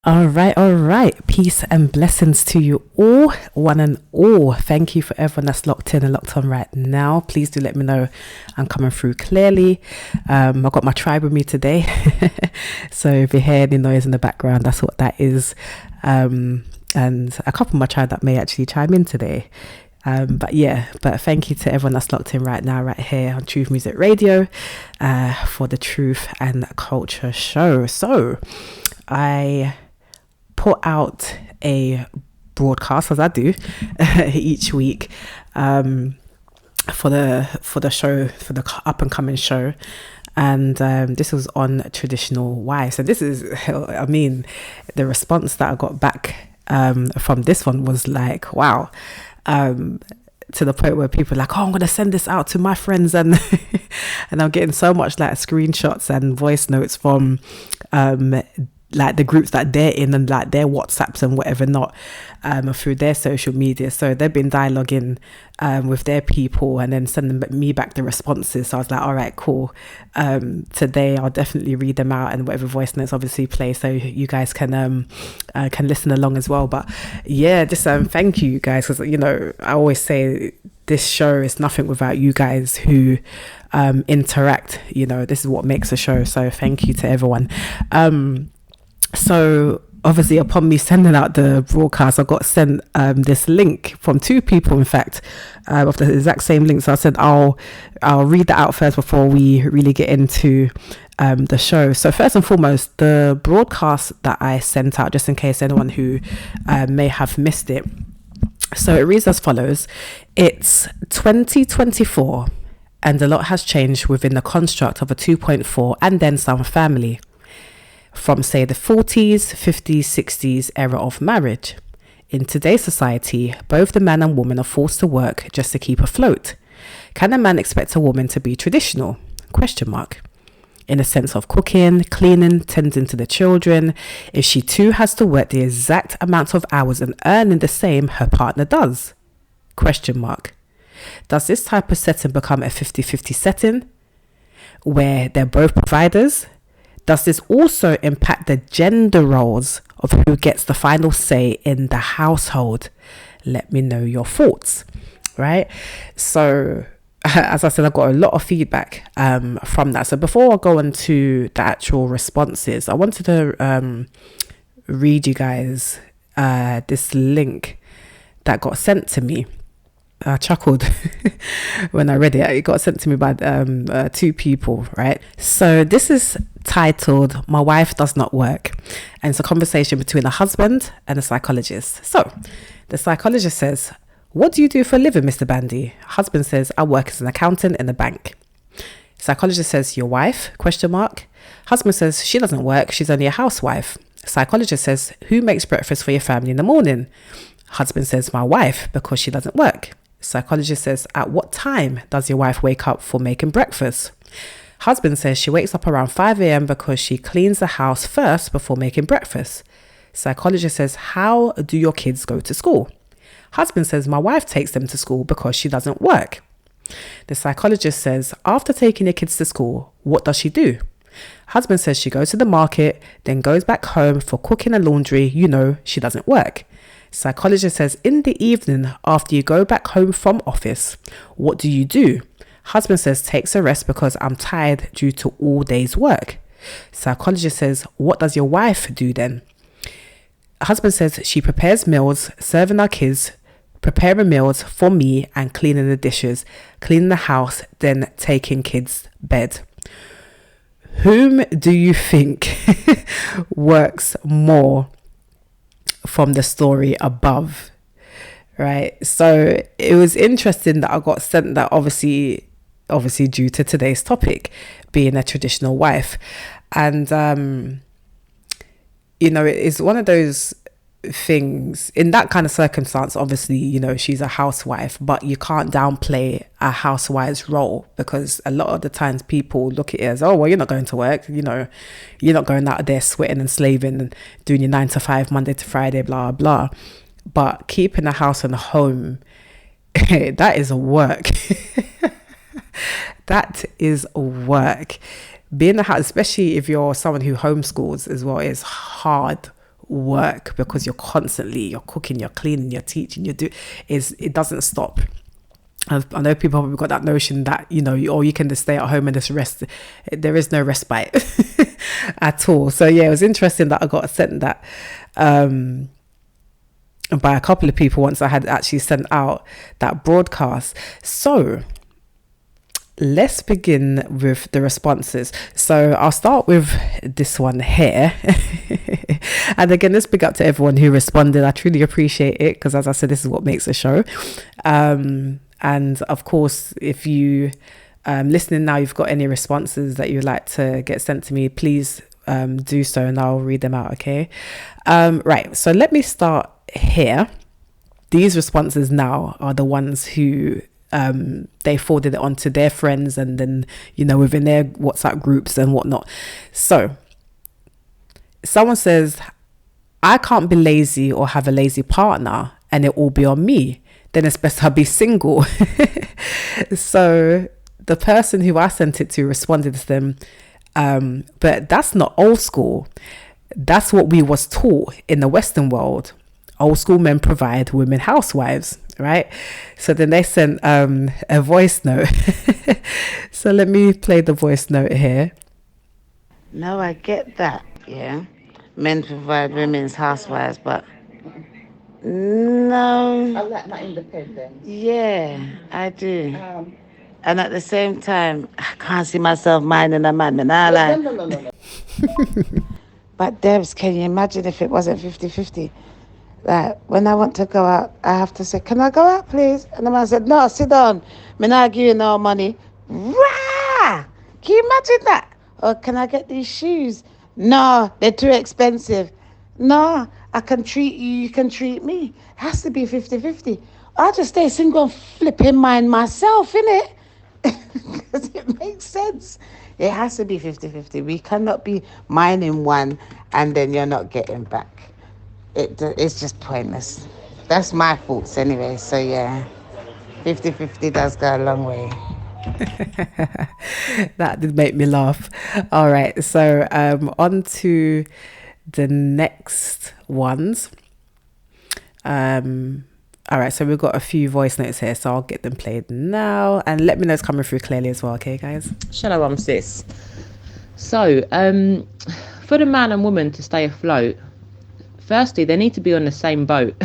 All right. Peace and blessings to you all, one and all. Thank you for everyone that's locked in and locked on right now. Please do let me know I'm coming through clearly. I've got my tribe with me today. So if you hear any noise in the background, that's what that is. And a couple of my tribe that may actually chime in today. But thank you to everyone that's locked in right now, right here on Truth Music Radio, for the Truth and Culture show. So I put out a broadcast, as I do each week, for the show, for the up and coming show. And this was on traditional wives. And this is, I mean, the response that I got back from this one was like, wow. To the point where people are like, oh, I'm going to send this out to my friends. And and I'm getting so much like screenshots and voice notes from like the groups that they're in and like their WhatsApps and whatever not, through their social media. So they've been dialoguing with their people and then sending me back the responses. So I was like, all right, cool. Today I'll definitely read them out and whatever voice notes obviously play, so you guys can listen along as well. But yeah, just thank you guys, because you know I always say this show is nothing without you guys who interact. You know, this is what makes a show. So thank you to everyone. So obviously upon me sending out the broadcast, I got sent this link from two people, in fact, of the exact same link. So I said I'll read that out first before we really get into the show. So first and foremost, the broadcast that I sent out, just in case anyone who may have missed it. So it reads as follows. It's 2024 and a lot has changed within the construct of a 2.4 and then some family. From, say, the 40s, 50s, 60s era of marriage. In today's society, both the man and woman are forced to work just to keep afloat. Can a man expect a woman to be traditional? Question mark. In a sense of cooking, cleaning, tending to the children, if she too has to work the exact amount of hours and earning the same her partner does? Question mark. Does this type of setting become a 50-50 setting where they're both providers? Does this also impact the gender roles of who gets the final say in the household? Let me know your thoughts, right? So, as I said, I got a lot of feedback from that. So before I go into the actual responses, I wanted to read you guys this link that got sent to me. I chuckled when I read it. It got sent to me by two people, right? So this is titled, My Wife Does Not Work. And it's a conversation between a husband and a psychologist. So the psychologist says, what do you do for a living, Mr. Bandy? Husband says, I work as an accountant in a bank. Psychologist says, your wife? Question mark. Husband says, she doesn't work. She's only a housewife. Psychologist says, who makes breakfast for your family in the morning? Husband says, my wife, because she doesn't work. Psychologist says, at what time does your wife wake up for making breakfast? Husband says she wakes up around 5 a.m. because she cleans the house first before making breakfast. Psychologist says, how do your kids go to school? Husband says, my wife takes them to school because she doesn't work. The psychologist says, after taking your kids to school, what does she do? Husband says she goes to the market, then goes back home for cooking and laundry. You know, she doesn't work. Psychologist says, in the evening, after you go back home from office, what do you do? Husband says, takes a rest because I'm tired due to all day's work. Psychologist says, what does your wife do then? Husband says, she prepares meals, serving our kids, preparing meals for me and cleaning the dishes, cleaning the house, then taking kids' bed. Whom do you think works more from the story above? Right, so it was interesting that I got sent that, obviously due to today's topic being a traditional wife. And you know, it's one of those things in that kind of circumstance. Obviously, you know, she's a housewife, but you can't downplay a housewife's role, because a lot of the times people look at it as, oh, well, you're not going to work, you know, you're not going out there sweating and slaving and doing your 9 to 5 Monday to Friday, blah blah. But keeping a house and a home, that is work. That is work. Being a house, especially if you're someone who homeschools as well, is hard work, because you're cooking, you're cleaning, you're teaching, it doesn't stop. I know people have got that notion that, or you can just stay at home and just rest. There is no respite at all. So yeah, it was interesting that I got sent that by a couple of people once I had actually sent out that broadcast. So let's begin with the responses. So I'll start with this one here. And again, let's big up to everyone who responded. I truly appreciate it, because as I said, this is what makes a show. And of course, if you listening now, you've got any responses that you'd like to get sent to me, please do so, and I'll read them out. Okay. Right. So let me start here. These responses now are the ones who they forwarded it on to their friends, and then within their WhatsApp groups and whatnot. So someone says, I can't be lazy or have a lazy partner and it will be on me. Then it's best I be single. So the person who I sent it to responded to them, but that's not old school. That's what we was taught in the Western world. Old school men provide, women housewives, right? So then they sent a voice note. So let me play the voice note here. No, I get that, yeah. Men provide, women's housewives, but no. I like my independence. Yeah, I do. And at the same time, I can't see myself minding a man. No. But Debs, can you imagine if it wasn't 50-50? Like, when I want to go out, I have to say, can I go out, please? And the man said, no, sit down. Me not give you no money. Rah! Can you imagine that? Or can I get these shoes? No, they're too expensive. No, I can treat you, you can treat me. It has to be 50-50. I'll just stay single and flipping mine myself, innit? Because it makes sense. It has to be 50-50. We cannot be mining one and then you're not getting back. It's just pointless. That's my thoughts anyway. So yeah, 50-50 does go a long way. That did make me laugh. All right, so on to the next ones. All right, so we've got a few voice notes here, so I'll get them played now, and let me know it's coming through clearly as well. Okay, guys. Shalom, sis. So, for the man and woman to stay afloat, firstly, they need to be on the same boat,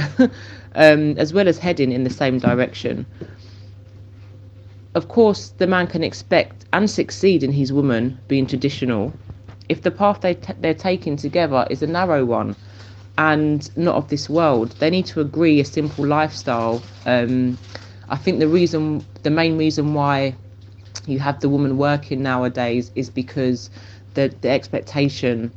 as well as heading in the same direction. Of course, the man can expect and succeed in his woman being traditional if the path they're taking together is a narrow one and not of this world. They need to agree a simple lifestyle. I think the main reason why you have the woman working nowadays is because the expectation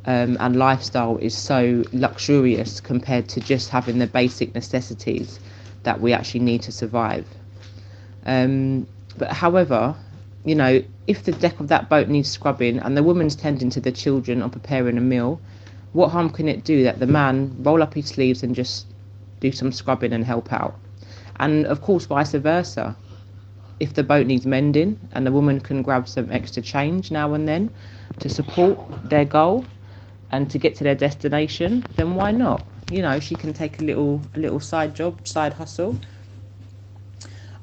and lifestyle is so luxurious compared to just having the basic necessities that we actually need to survive. But however, if the deck of that boat needs scrubbing and the woman's tending to the children or preparing a meal, what harm can it do that the man roll up his sleeves and just do some scrubbing and help out? And of course, vice versa. If the boat needs mending and the woman can grab some extra change now and then to support their goal and to get to their destination, then why not? She can take a little side job, side hustle.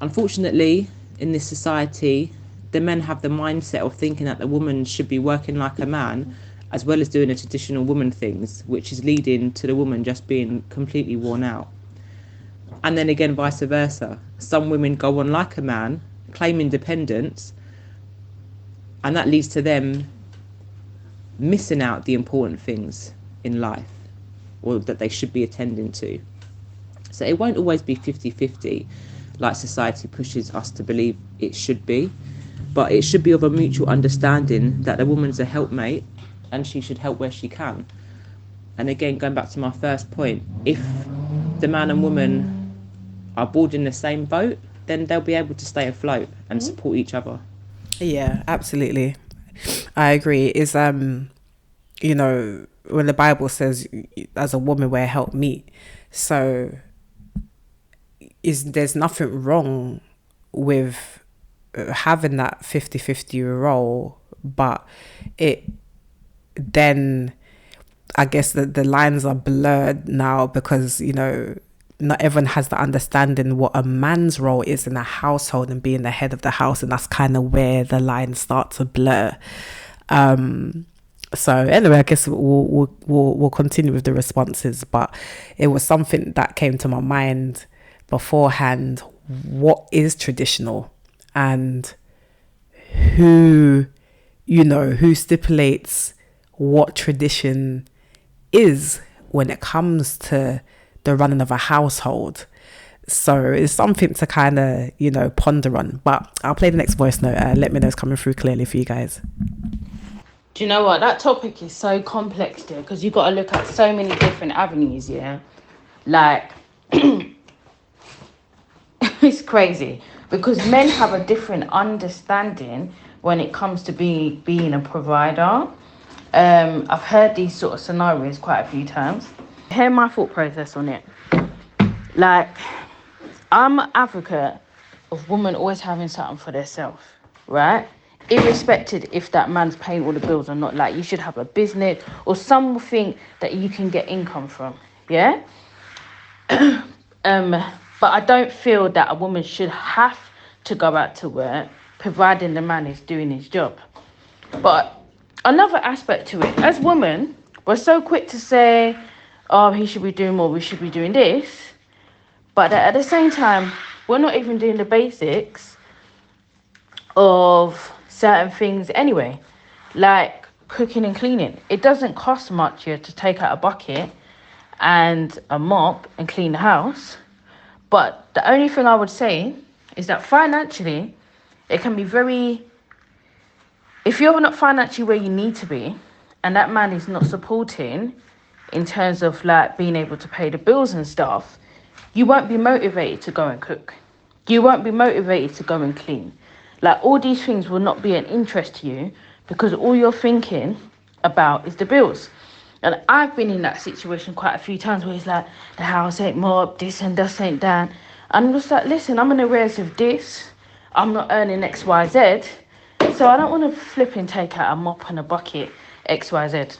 Unfortunately, in this society, the men have the mindset of thinking that the woman should be working like a man, as well as doing the traditional woman things, which is leading to the woman just being completely worn out. And then again, vice versa. Some women go on like a man, claim independence, and that leads to them missing out the important things in life, or that they should be attending to. So it won't always be 50-50, like society pushes us to believe it should be, but it should be of a mutual understanding that the woman's a helpmate and she should help where she can. And again, going back to my first point, if the man and woman are boarding the same boat, then they'll be able to stay afloat and support each other. Yeah, absolutely. I agree. Is when the Bible says, as a woman we're help meet, so there's nothing wrong with having that 50-50 role, but it then I guess the lines are blurred now because, you know, not everyone has the understanding what a man's role is in a household and being the head of the house, and that's kind of where the lines start to blur. So anyway, I guess we'll continue with the responses, but it was something that came to my mind beforehand. What is traditional, and who stipulates what tradition is when it comes to the running of a household? So it's something to kind of, you know, ponder on. But I'll play the next voice note. Let me know it's coming through clearly for you guys. Do you know what? That topic is so complex, dear, because you've got to look at so many different avenues, yeah? Like, it's crazy because men have a different understanding when it comes to being a provider. I've heard these sort of scenarios quite a few times. Hear my thought process on it. Like, I'm an advocate of women always having something for themselves, right? Irrespective if that man's paying all the bills or not. Like, you should have a business or something that you can get income from, yeah? But I don't feel that a woman should have to go out to work, providing the man is doing his job. But another aspect to it, as women, we're so quick to say, oh, he should be doing more, we should be doing this. But at the same time, we're not even doing the basics of certain things anyway, like cooking and cleaning. It doesn't cost much here to take out a bucket and a mop and clean the house. But the only thing I would say is that financially, it can be very... If you're not financially where you need to be, and that man is not supporting in terms of like being able to pay the bills and stuff, you won't be motivated to go and cook. You won't be motivated to go and clean. Like, all these things will not be an interest to you because all you're thinking about is the bills. And I've been in that situation quite a few times where it's like, the house ain't mopped, this and this ain't done. And I'm just like, listen, I'm in arrears of this. I'm not earning X, Y, Z. So I don't want to flip and take out a mop and a bucket, X, Y, Z.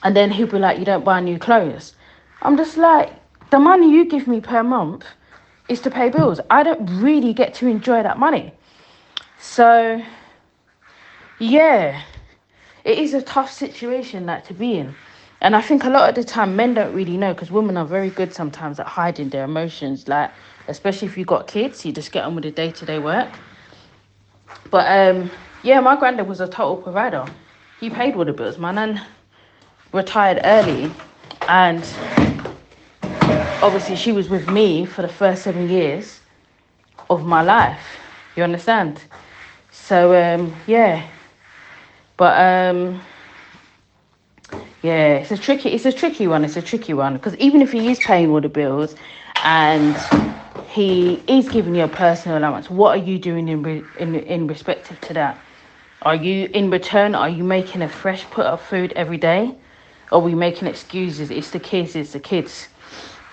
And then he'll be like, you don't buy new clothes. I'm just like, the money you give me per month is to pay bills. I don't really get to enjoy that money. So, yeah, it is a tough situation to be in. And I think a lot of the time men don't really know, because women are very good sometimes at hiding their emotions. Like, especially if you've got kids, you just get on with the day-to-day work. But, yeah, my granddad was a total provider. He paid all the bills. My nan retired early, and obviously she was with me for the first 7 years of my life. You understand? So, yeah. But, yeah, it's a tricky one. It's a tricky one. Because even if he is paying all the bills and he is giving you a personal allowance, what are you doing in respect to that? Are you, in return, are you making a fresh put of food every day? Or are we making excuses? It's the kids. Do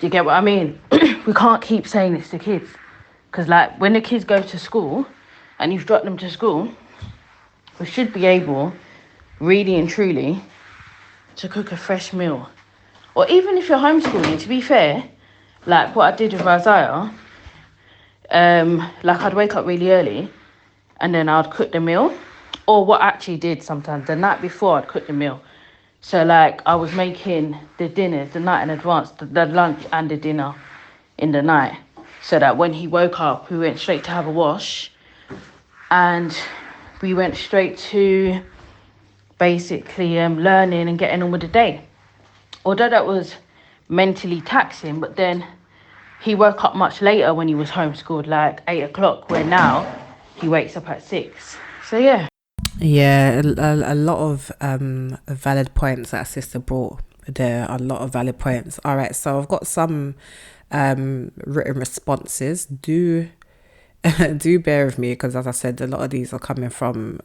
you get what I mean? We can't keep saying it's the kids. Because, like, when the kids go to school and you've dropped them to school, we should be able, really and truly, to cook a fresh meal. Or even if you're homeschooling, to be fair, like what I did with Isaiah, like I'd wake up really early and then I'd cook the meal. Or what I actually did sometimes, the night before I'd cook the meal. So, like, I was making the dinners the night in advance, the lunch and the dinner in the night. So that when he woke up, we went straight to have a wash. And we went straight to basically learning and getting on with the day. Although that was mentally taxing, but then he woke up much later when he was homeschooled, like 8 o'clock, where now he wakes up at 6. So, yeah. Yeah, a lot of valid points that sister brought there. A lot of valid points. All right, so I've got some written responses. Do bear with me, because as I said, a lot of these are coming from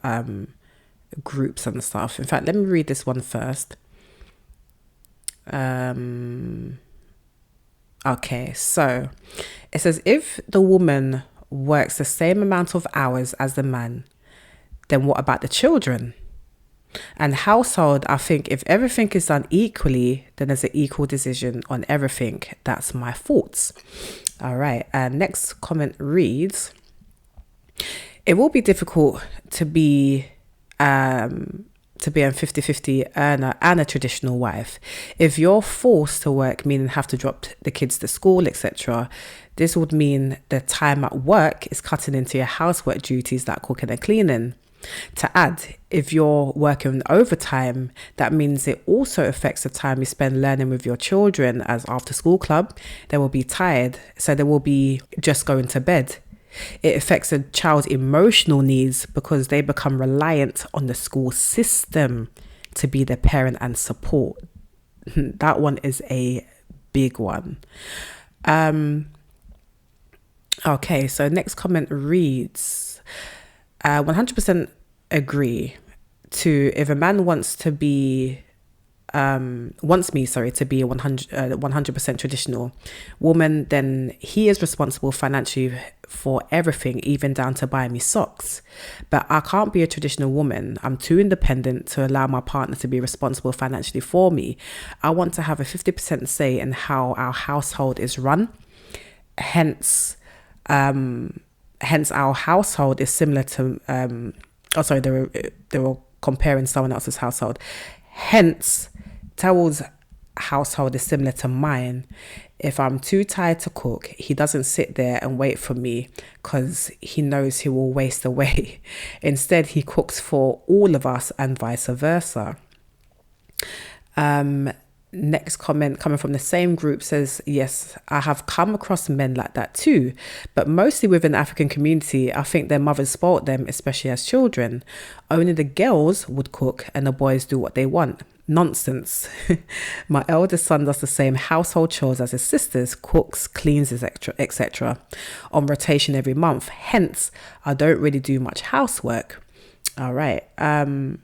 groups and stuff. In fact, let me read this one first. Okay, so it says, if the woman works the same amount of hours as the man, then what about the children? And household, I think if everything is done equally, then there's an equal decision on everything. That's my thoughts. All right. And next comment reads, it will be difficult to be a 50-50 earner and a traditional wife. If you're forced to work, meaning have to drop the kids to school, etc., this would mean the time at work is cutting into your housework duties like cooking and cleaning. To add, if you're working overtime, that means it also affects the time you spend learning with your children, as after school club, they will be tired, so they will be just going to bed. It affects a child's emotional needs because they become reliant on the school system to be their parent and support. That one is a big one. Okay, so next comment reads, 100% agree to if a man wants me to be a 100% traditional woman, then he is responsible financially for everything, even down to buying me socks. But I can't be a traditional woman. I'm too independent to allow my partner to be responsible financially for me. I want to have a 50% say in how our household is run. Hence our household is similar to they were comparing someone else's household. Hence Tawal's household is similar to mine. If I'm too tired to cook, he doesn't sit there and wait for me because he knows he will waste away. Instead, he cooks for all of us and vice versa. Next comment coming from the same group says, yes, I have come across men like that too, but mostly within the African community. I think their mothers spoilt them, especially as children. Only the girls would cook and the boys do what they want. Nonsense. My eldest son does the same household chores as his sisters, cooks, cleans, etc. on rotation every month. Hence, I don't really do much housework. All right. The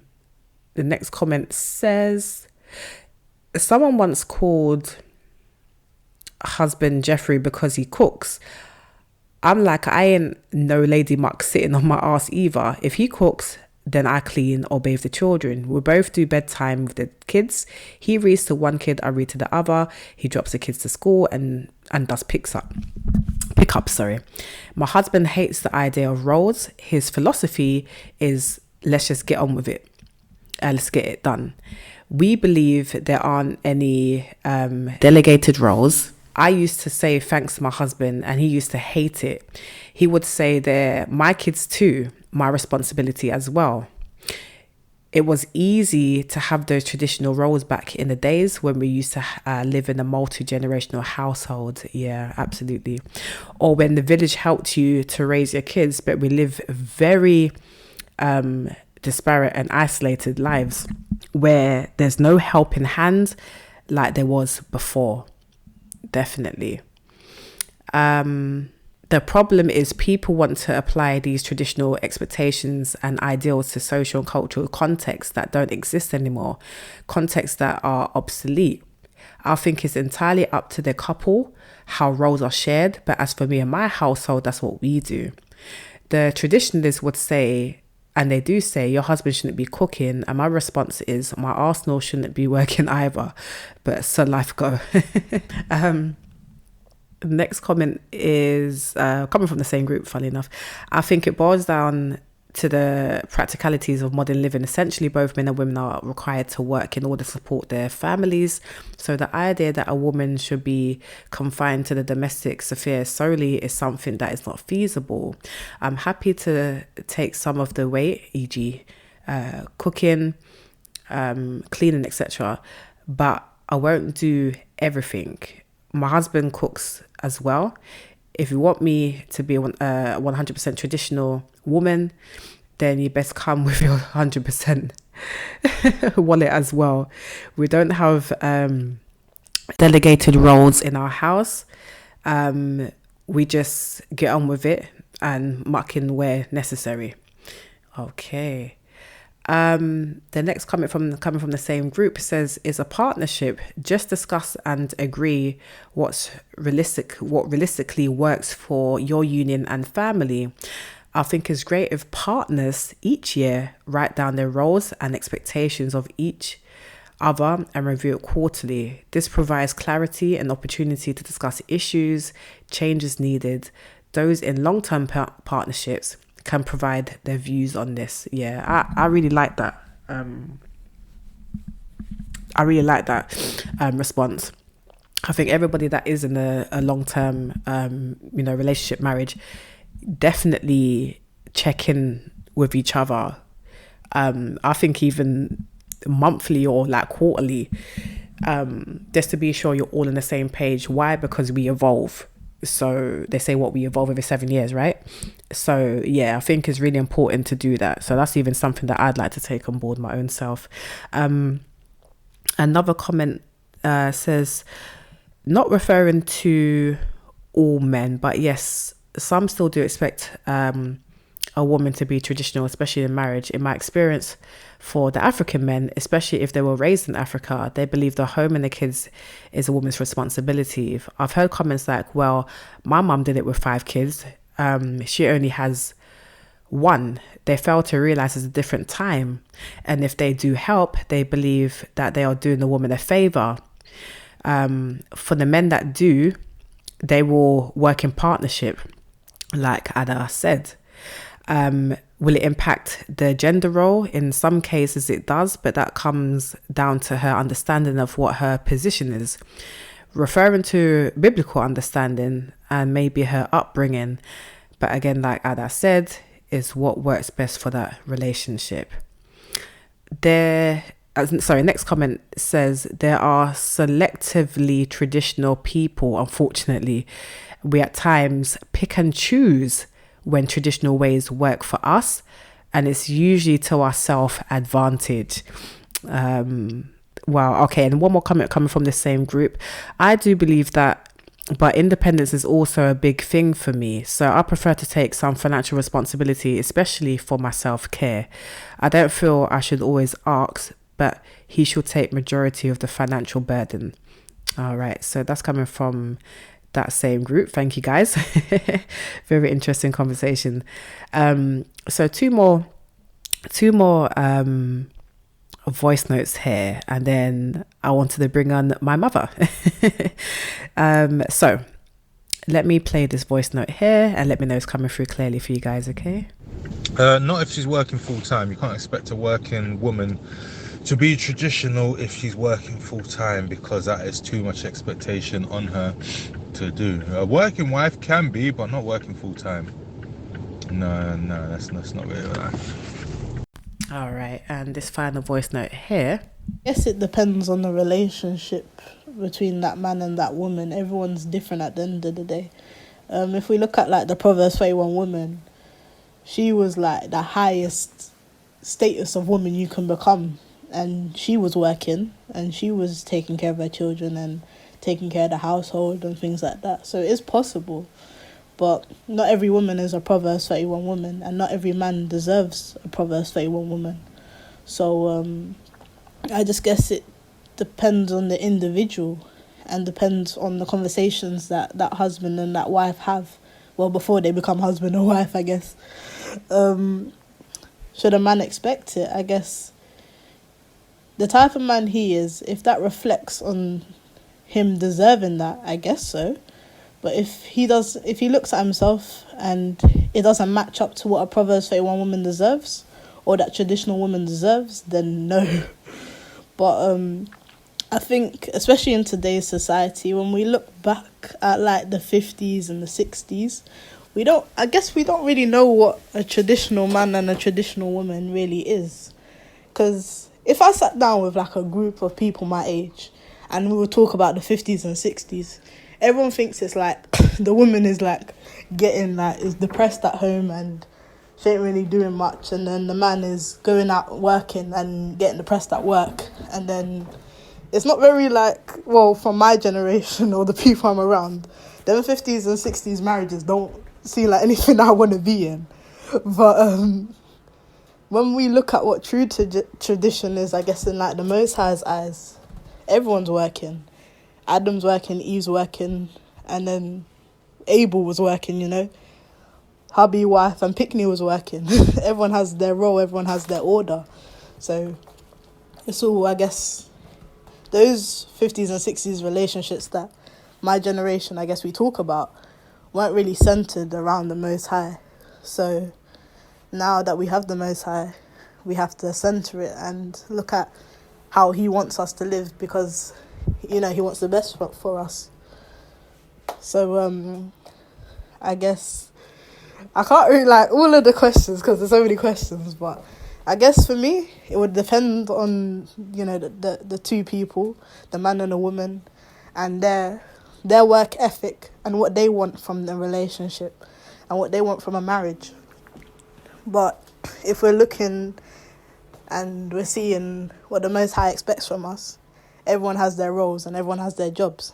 next comment says, someone once called husband Jeffrey because he cooks. I'm like, I ain't no lady muck sitting on my ass either. If he cooks, then I clean or bathe the children. We both do bedtime with the kids. He reads to one kid, I read to the other. He drops the kids to school and does pickups. My husband hates the idea of roles. His philosophy is, let's just get on with it. Let's get it done. We believe there aren't any delegated roles. I used to say thanks to my husband and he used to hate it. He would say they're my kids too, my responsibility as well. It was easy to have those traditional roles back in the days when we used to live in a multi-generational household. Yeah, absolutely. Or when the village helped you to raise your kids, but we live very disparate and isolated lives where there's no helping hand like there was before. Definitely. The problem is people want to apply these traditional expectations and ideals to social and cultural contexts that don't exist anymore, contexts that are obsolete. I think it's entirely up to the couple how roles are shared, but as for me and my household, that's what we do. The traditionalists would say, and they do say, your husband shouldn't be cooking. And my response is, my arsenal shouldn't be working either. But so life go. Next comment is coming from the same group, funny enough. I think it boils down to the practicalities of modern living. Essentially, both men and women are required to work in order to support their families. So the idea that a woman should be confined to the domestic sphere solely is something that is not feasible. I'm happy to take some of the weight, e.g. Cooking, cleaning, etc. But I won't do everything. My husband cooks as well. If you want me to be a 100% traditional woman, then you best come with your 100% wallet as well. We don't have delegated roles in our house. We just get on with it and muck in where necessary. Okay. The next comment coming from the same group says, is a partnership. Just discuss and agree what realistically works for your union and family. I think it's great if partners each year write down their roles and expectations of each other and review it quarterly. This provides clarity and opportunity to discuss issues, changes needed. Those in long-term partnerships can provide their views on this. Yeah, I really like that. Response. I think everybody that is in a long-term, relationship, marriage, definitely check in with each other. I think even monthly or like quarterly, just to be sure you're all on the same page. Why? Because we evolve. So they say we evolve every 7 years, right? So yeah, I think it's really important to do that. So that's even something that I'd like to take on board my own self. Another comment says, not referring to all men, but yes, some still do expect a woman to be traditional, especially in marriage. In my experience, for the African men, especially if they were raised in Africa, they believe the home and the kids is a woman's responsibility. I've heard comments like, well, my mum did it with 5 kids. She only has 1. They fail to realize it's a different time. And if they do help, they believe that they are doing the woman a favor. For the men that do, they will work in partnership, like Ada said. Will it impact the gender role? In some cases it does, but that comes down to her understanding of what her position is. Referring to biblical understanding and maybe her upbringing. But again, like Ada said, is what works best for that relationship. Next comment says, there are selectively traditional people, unfortunately. We at times pick and choose when traditional ways work for us, and it's usually to our self-advantage. Wow, okay, and one more comment coming from the same group. I do believe that, but independence is also a big thing for me. So I prefer to take some financial responsibility, especially for my self-care. I don't feel I should always ask, but he should take majority of the financial burden. All right, so that's coming from that same group. Thank you, guys. Very interesting conversation. So two more voice notes here, and then I wanted to bring on my mother. So let me play this voice note here and let me know it's coming through clearly for you guys. Okay. Not if she's working full-time. You can't expect a working woman to be traditional if she's working full-time, because that is too much expectation on her to do. A working wife can be, but not working full-time. No, that's not really life. All right, and this final voice note here. Yes, it depends on the relationship between that man and that woman. Everyone's different at the end of the day. If we look at like the Proverbs 31 woman, she was like the highest status of woman you can become, and she was working and she was taking care of her children and taking care of the household and things like that. So it is possible, but not every woman is a Proverbs 31 woman, and not every man deserves a Proverbs 31 woman. So I just guess it depends on the individual and depends on the conversations that husband and that wife have. Well, before they become husband or wife, I guess. Should a man expect it? I guess the type of man he is, if that reflects on him deserving that, I guess so. But if he looks at himself and it doesn't match up to what a Proverbs 31 woman deserves, or that traditional woman deserves, then no. But I think, especially in today's society, when we look back at like the 50s and the 60s, we don't really know what a traditional man and a traditional woman really is. Because if I sat down with like a group of people my age and we would talk about the 50s and 60s, everyone thinks it's like the woman is like is depressed at home and she ain't really doing much, and then the man is going out working and getting depressed at work. And then it's not very like, well, from my generation or the people I'm around, them 50s and 60s marriages don't seem like anything I want to be in. But when we look at what true tradition is, I guess in like the Most High's eyes, everyone's working. Adam's working, Eve's working, and then Abel was working, hubby, wife, and Pickney was working. Everyone has their role, everyone has their order. So it's all, I guess, those 50s and 60s relationships that my generation, I guess, we talk about weren't really centered around the Most High. So now that we have the Most High, we have to center it and look at how he wants us to live, because, you know, he wants the best for us. So I guess I can't really like all of the questions because there's so many questions, but I guess for me it would depend on, you know, the two people, the man and the woman, and their work ethic and what they want from the relationship and what they want from a marriage. But if we're looking and we're seeing what the Most High expects from us, everyone has their roles and everyone has their jobs.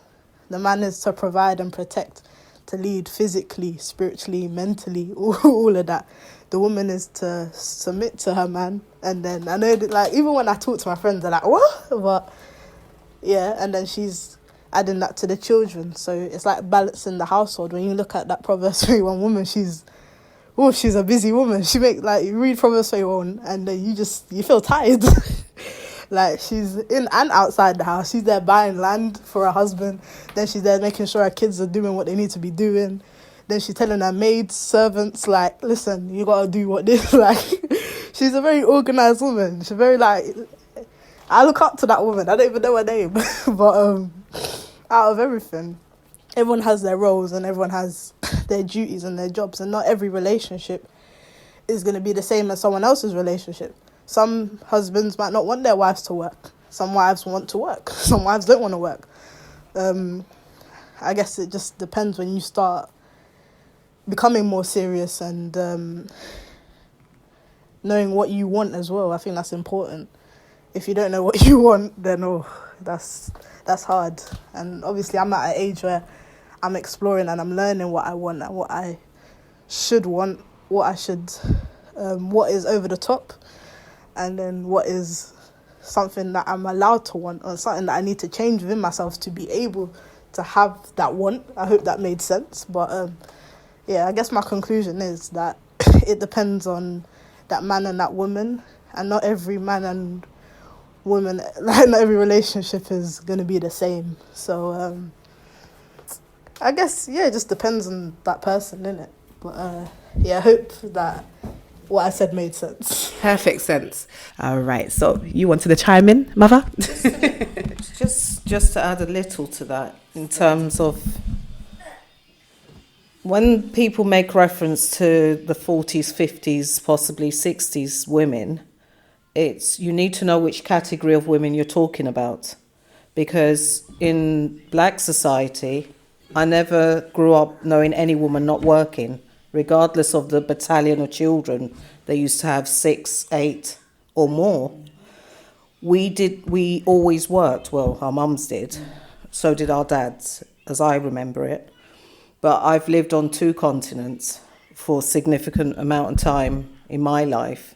The man is to provide and protect, to lead physically, spiritually, mentally, all of that. The woman is to submit to her man. And then I know that, like, even when I talk to my friends, they're like, what? But yeah, and then she's adding that to the children. So it's like balancing the household. When you look at that Proverbs 31 woman, she's a busy woman. She make, like, you read Proverbs 31 and then you feel tired. Like, she's in and outside the house. She's there buying land for her husband. Then she's there making sure her kids are doing what they need to be doing. Then she's telling her maids, servants, like, listen, you got to do what this. Like, she's a very organised woman. She's very, like, I look up to that woman. I don't even know her name. But out of everything, everyone has their roles and everyone has their duties and their jobs. And not every relationship is going to be the same as someone else's relationship. Some husbands might not want their wives to work. Some wives want to work. Some wives don't want to work. I guess it just depends when you start becoming more serious and knowing what you want as well. I think that's important. If you don't know what you want, then that's hard. And obviously I'm at an age where I'm exploring and I'm learning what I want and what I should want, what is over the top, and then what is something that I'm allowed to want, or something that I need to change within myself to be able to have that want. I hope that made sense. But yeah, I guess my conclusion is that it depends on that man and that woman, and not every man and woman, like, not every relationship is going to be the same. So I guess, yeah, it just depends on that person, innit? But yeah, I hope that what I said made sense. Perfect sense. All right. So you wanted to chime in, Mother? Just to add a little to that, in terms of when people make reference to the 40s, 50s, possibly 60s women, you need to know which category of women you're talking about. Because in black society, I never grew up knowing any woman not working. Regardless of the battalion of children, they used to have 6, 8 or more. We always worked. Well, our mums did. So did our dads, as I remember it. But I've lived on 2 continents for a significant amount of time in my life.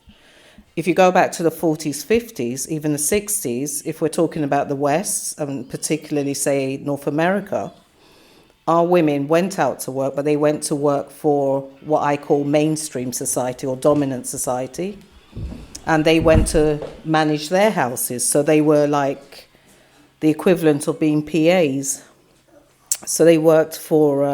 If you go back to the 40s, 50s, even the 60s, if we're talking about the West, and particularly, say, North America, our women went out to work, but they went to work for what I call mainstream society or dominant society. And they went to manage their houses. So they were like the equivalent of being PAs. So they worked for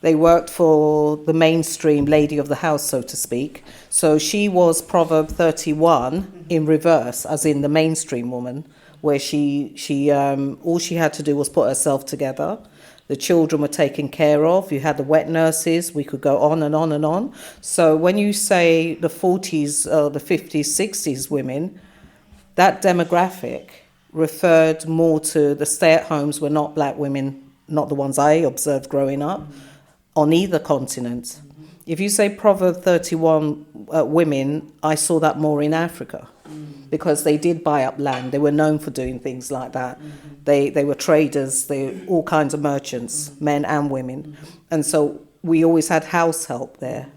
the mainstream lady of the house, so to speak. So she was Proverb 31 in reverse, as in the mainstream woman, where she all she had to do was put herself together. The children were taken care of. You had the wet nurses. We could go on and on and on. So when you say the 40s, the 50s, 60s women, that demographic referred more to the stay-at-homes were not black women, not the ones I observed growing up, on either continent. If you say Proverb 31 women, I saw that more in Africa. Because they did buy up land. They were known for doing things like that. They were traders, they all kinds of merchants, men and women. And so we always had house help there.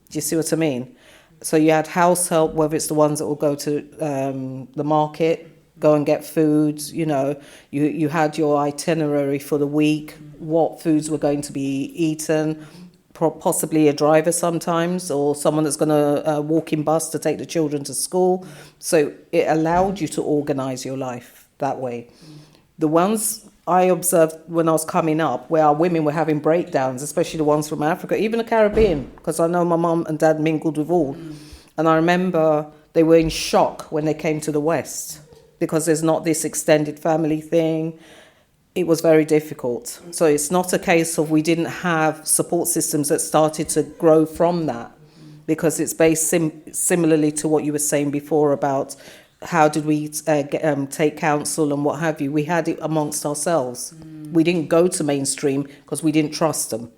Do you see what I mean? So you had house help, whether it's the ones that will go to the market, go and get food, you know. You had your itinerary for the week, what foods were going to be eaten, possibly a driver sometimes, or someone that's going to walk in bus to take the children to school. So it allowed you to organize your life that way. The ones I observed when I was coming up, where our women were having breakdowns, especially the ones from Africa, even the Caribbean, because I know my mum and dad mingled with all. And I remember they were in shock when they came to the West, because there's not this extended family thing. It was very difficult. So it's not a case of we didn't have support systems that started to grow from that, because it's based similarly to what you were saying before about how did we take counsel and what have you. We had it amongst ourselves. We didn't go to mainstream because we didn't trust them.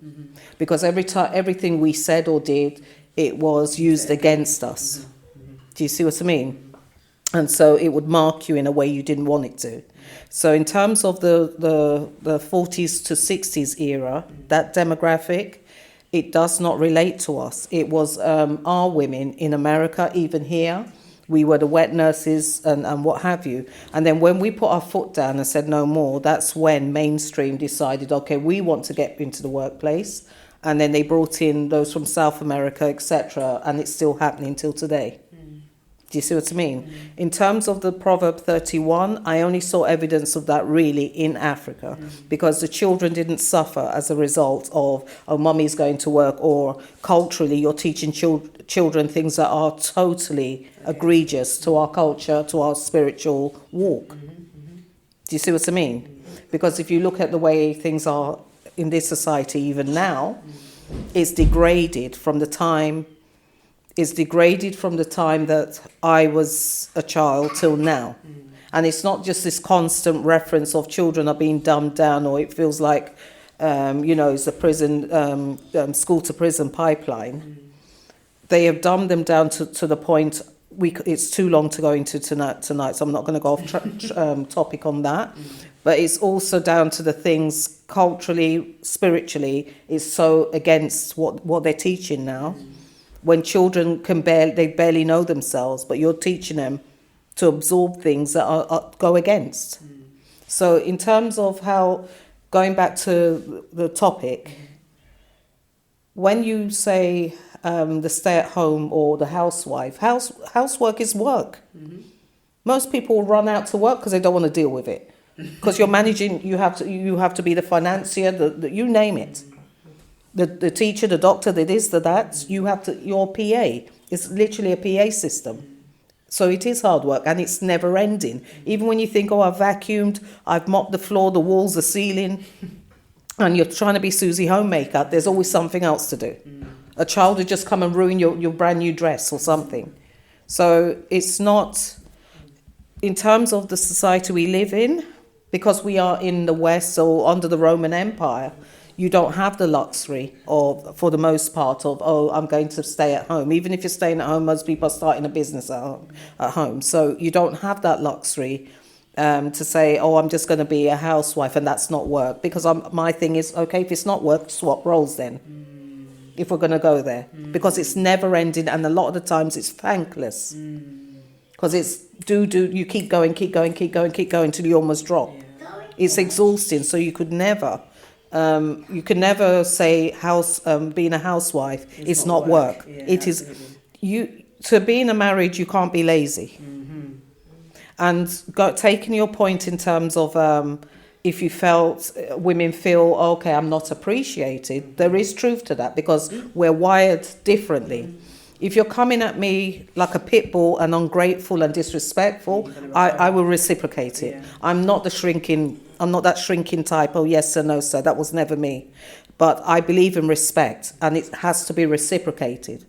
Because everything we said or did, it was used against us. Do you see what I mean? And so it would mark you in a way you didn't want it to. So in terms of the 40s to 60s era, that demographic, it does not relate to us. It was our women in America, even here. We were the wet nurses and what have you. And then when we put our foot down and said no more, that's when mainstream decided, okay, we want to get into the workplace. And then they brought in those from South America, etc. And it's still happening till today. Do you see what I mean? In terms of the Proverb 31, I only saw evidence of that really in Africa, because the children didn't suffer as a result of, oh, mummy's going to work, or culturally you're teaching children things that are totally egregious to our culture, to our spiritual walk. Do you see what I mean? Because if you look at the way things are in this society even now, it's degraded from the time that I was a child till now. And it's not just this constant reference of children are being dumbed down, or it feels like, it's a prison, school to prison pipeline. They have dumbed them down to the point, it's too long to go into tonight, so I'm not going to go off topic on that. But it's also down to the things culturally, spiritually, it's so against what they're teaching now. When children they barely know themselves, but you're teaching them to absorb things that go against. So in terms of how, going back to the topic, when you say the stay-at-home or the housewife, housework is work. Most people run out to work because they don't want to deal with it. Because you're managing, you have to be the financier, you name it. The teacher, the doctor, the this, the that, your PA. It's literally a PA system. So it is hard work, and it's never ending. Even when you think, oh, I've vacuumed, I've mopped the floor, the walls, the ceiling, and you're trying to be Susie Homemaker, there's always something else to do. A child would just come and ruin your brand new dress or something. So it's not, in terms of the society we live in, because we are in the West or under the Roman Empire, you don't have the luxury of, for the most part, of, oh, I'm going to stay at home. Even if you're staying at home, most people are starting a business at home. So you don't have that luxury to say, oh, I'm just going to be a housewife and that's not work. Because my thing is, okay, if it's not work, swap roles then. If we're going to go there. Because it's never ending, and a lot of the times it's thankless. Because it's you keep going till you almost drop. It's exhausting, so you could never... you can never say being a housewife it's not work. It is to be in a marriage, you can't be lazy. And taking your point in terms of if you felt women feel, okay, I'm not appreciated, there is truth to that, because we're wired differently. If you're coming at me like a pit bull and ungrateful and disrespectful, I will reciprocate it. I'm not that shrinking type, oh yes sir, no sir, that was never me. But I believe in respect, and it has to be reciprocated,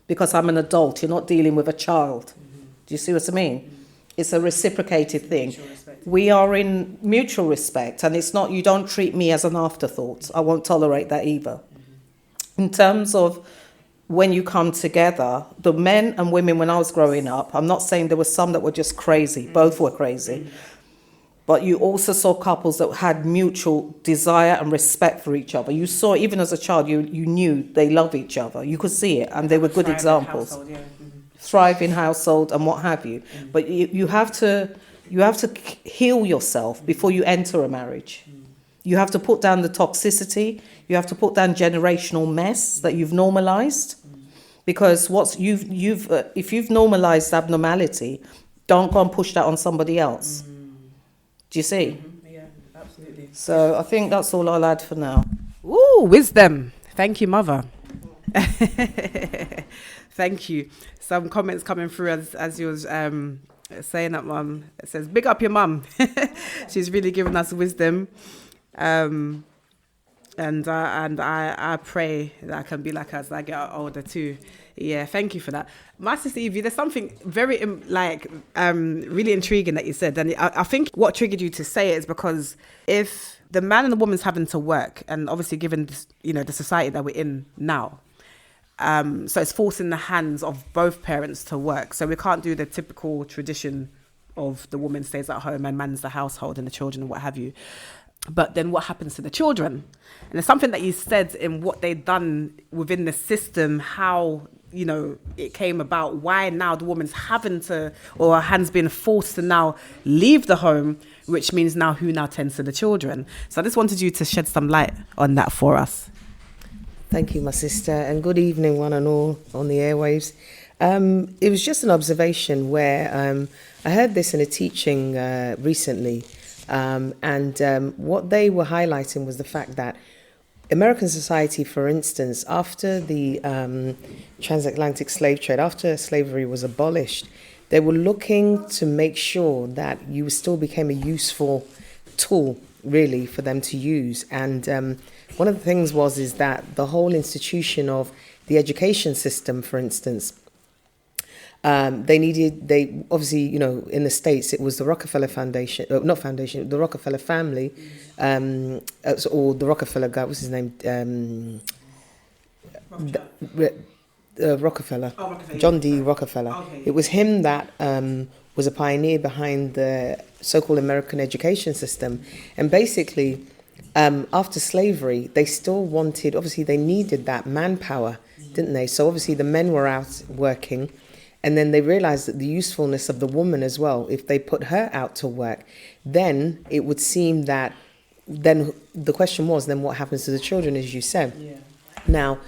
because I'm an adult, you're not dealing with a child. Do you see what I mean? It's a reciprocated thing. We are in mutual respect, and it's not, you don't treat me as an afterthought. I won't tolerate that either. In terms of when you come together, the men and women, when I was growing up, I'm not saying there were some that were just crazy, both were crazy, but you also saw couples that had mutual desire and respect for each other. You saw, even as a child, you knew they love each other. You could see it, and they were good examples. Household, yeah. Thriving household and what have you. But you have to heal yourself before you enter a marriage. You have to put down the toxicity. You have to put down generational mess that you've normalized. Because if you've normalized abnormality, don't go and push that on somebody else. Do you see? Yeah, absolutely. So I think that's all I'll add for now. Ooh, wisdom. Thank you, mother. Thank you. Some comments coming through as you was saying that, mum. It says, big up your mum. She's really given us wisdom. And I pray that I can be like her as I get older too. Yeah, thank you for that. My sister Evie, there's something very really intriguing that you said, and I think what triggered you to say it is because if the man and the woman's having to work, and obviously given this, the society that we're in now, so it's forcing the hands of both parents to work. So we can't do the typical tradition of the woman stays at home and mans the household and the children and what have you. But then what happens to the children? And there's something that you said in what they've done within the system, how, it came about, why now the woman's having to, or her hands being forced to now leave the home, which means now who now tends to the children. So I just wanted you to shed some light on that for us. Thank you, my sister, and good evening, one and all on the airwaves. It was just an observation where I heard this in a teaching recently. What they were highlighting was the fact that American society, for instance, after the transatlantic slave trade, after slavery was abolished, they were looking to make sure that you still became a useful tool, really, for them to use. And one of the things is that the whole institution of the education system, for instance, they obviously, in the States, it was the Rockefeller Foundation, the Rockefeller family, or the Rockefeller guy, what's his name? Rockefeller. Oh, Rockefeller. John D. Rockefeller. Okay. It was him that was a pioneer behind the so-called American education system. And basically, after slavery, they still wanted, obviously they needed that manpower, didn't they? So obviously the men were out working. And then they realized that the usefulness of the woman as well, if they put her out to work, then it would seem that, then the question was, then what happens to the children, as you said? Yeah. Now,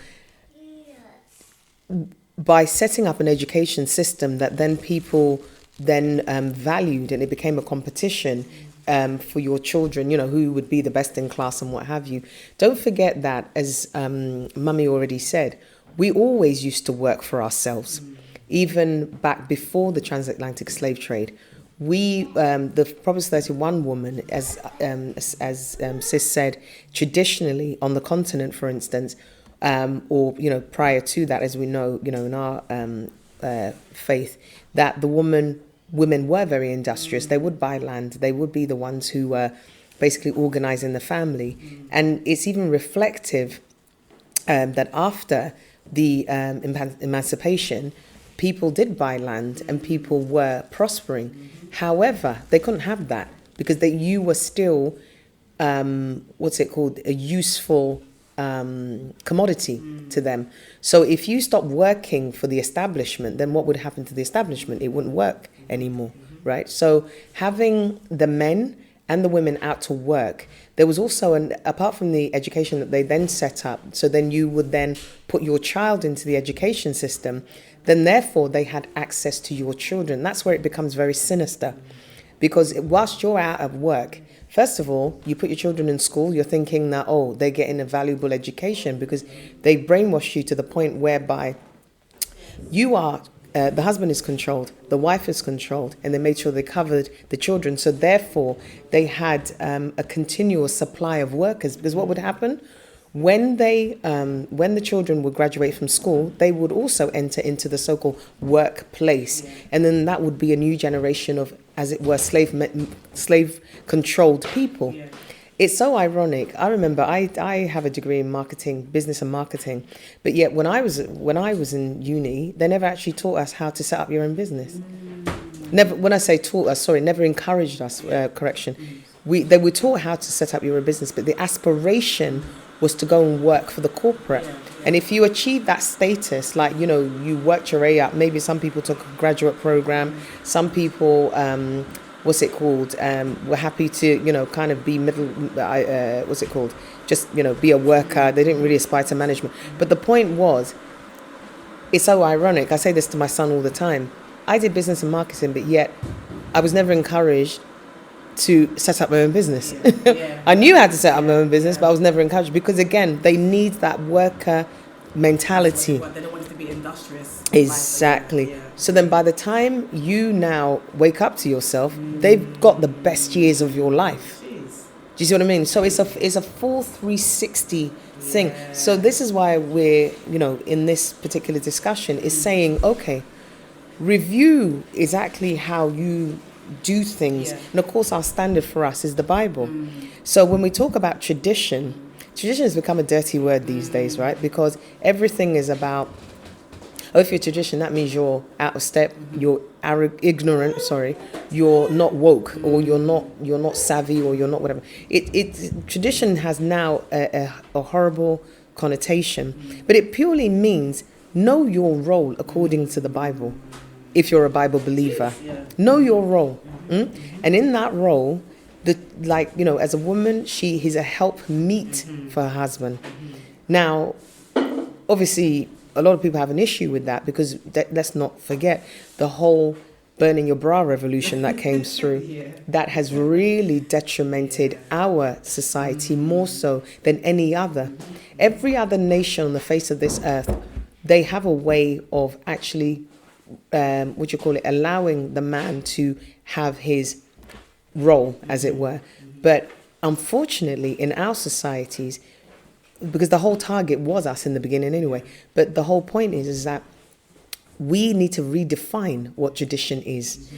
by setting up an education system that then people then valued, and it became a competition for your children, who would be the best in class and what have you. Don't forget that, as Mummy already said, we always used to work for ourselves. Even back before the transatlantic slave trade, the Proverbs 31 woman, as Sis said, traditionally on the continent, for instance, or prior to that, as we know, in our faith, that the women were very industrious. They would buy land. They would be the ones who were basically organizing the family, and it's even reflective that after the emancipation, people did buy land and people were prospering. However, they couldn't have that because you were still, a useful commodity to them. So if you stop working for the establishment, then what would happen to the establishment? It wouldn't work anymore, right? So having the men and the women out to work, there was also, apart from the education that they then set up, so then you would then put your child into the education system, then therefore they had access to your children. That's where it becomes very sinister. Because whilst you're out of work, first of all, you put your children in school, you're thinking that, they're getting a valuable education because they brainwash you to the point whereby you are, the husband is controlled, the wife is controlled, and they made sure they covered the children. So therefore, they had a continuous supply of workers. Because what would happen? When the children would graduate from school, they would also enter into the so-called workplace. And then that would be a new generation of, as it were, slave-controlled people. Yeah. It's so ironic. I remember I have a degree in marketing, business and marketing, but yet when I was in uni, they never actually taught us how to set up your own business. Never. When I say taught us, never encouraged us. They were taught how to set up your own business, but the aspiration was to go and work for the corporate. And if you achieve that status, like, you worked your way up, maybe some people took a graduate program, some people what's it called? Were happy to, kind of be middle. What's it called? Just, be a worker. They didn't really aspire to management. But the point was, it's so ironic. I say this to my son all the time. I did business and marketing, but yet I was never encouraged to set up my own business. I knew how to set up my own business, but I was never encouraged because, again, they need that worker mentality. But they don't want it to be industrious. Exactly. So then by the time you now wake up to yourself, they've got the best years of your life. Do you see what I mean? So it's a full 360 thing. So this is why we're, in this particular discussion is saying, okay, review exactly how you do things. And of course, our standard for us is the Bible. So when we talk about tradition has become a dirty word these days, right? Because everything is about, if you're tradition, that means you're out of step, you're ignorant, you're not woke, or you're not savvy, or you're not whatever. Tradition has now a horrible connotation, but it purely means know your role according to the Bible. If you're a Bible believer, know your role, and in that role, as a woman, she is a help meet for her husband. Now, obviously, a lot of people have an issue with that because let's not forget the whole burning your bra revolution that came through. That has really detrimented our society more so than any other. Every other nation on the face of this earth, they have a way of actually allowing the man to have his role, as it were. But unfortunately, in our societies, because the whole target was us in the beginning anyway, but the whole point is that we need to redefine what tradition is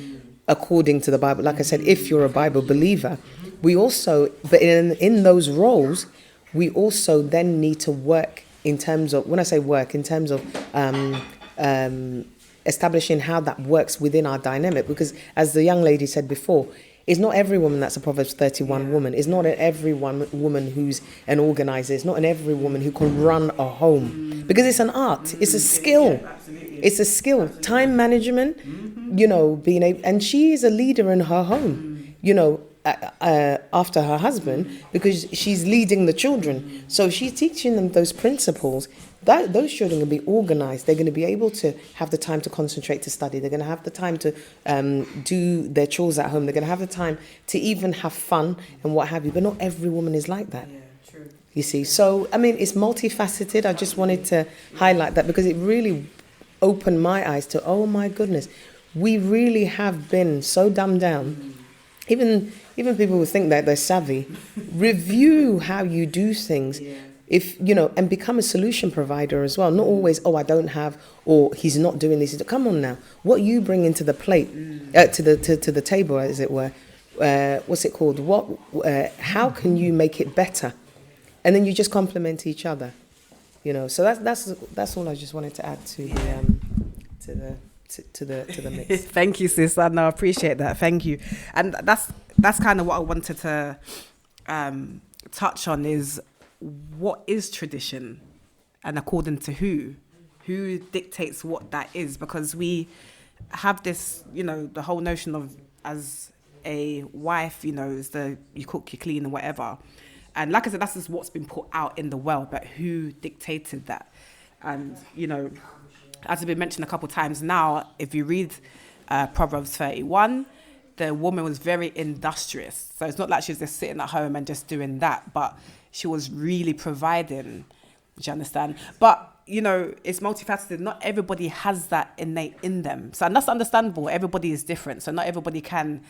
according to the Bible. Like I said, if you're a Bible believer, we also, but in those roles, we also then need to work in terms of, when I say work, in terms of establishing how that works within our dynamic, because as the young lady said before, it's not every woman that's a Proverbs 31 woman. It's not every woman who's an organizer. It's not every woman who can run a home, because it's an art. It's a skill. It's a skill. Time management, being able, and she is a leader in her home, after her husband, because she's leading the children. So she's teaching them those principles. Those children are going to be organized. They're going to be able to have the time to concentrate to study. They're going to have the time to do their chores at home. They're going to have the time to even have fun and what have you. But not every woman is like that. Yeah, true. You see? So, it's multifaceted. I just wanted to highlight that because it really opened my eyes to, oh my goodness, we really have been so dumbed down. Even people who think that they're savvy, review how you do things. If and become a solution provider as well. Not always, I don't have, or he's not doing this. Come on now, what you bring into the plate, to the table, as it were. What's it called? How can you make it better? And then you just complement each other. So that's all I just wanted to add to the mix. Thank you, sis. I appreciate that. Thank you. And that's kind of what I wanted to touch on is, what is tradition, and according to who dictates what that is? Because we have this, the whole notion of, as a wife, is you cook, you clean, and whatever. And like I said, that's just what's been put out in the world, but who dictated that? And, as has been mentioned a couple of times now, if you read Proverbs 31, the woman was very industrious. So it's not like she was just sitting at home and just doing that, but she was really providing. Do you understand? But, it's multifaceted. Not everybody has that innate in them. So, and that's understandable. Everybody is different. So not everybody can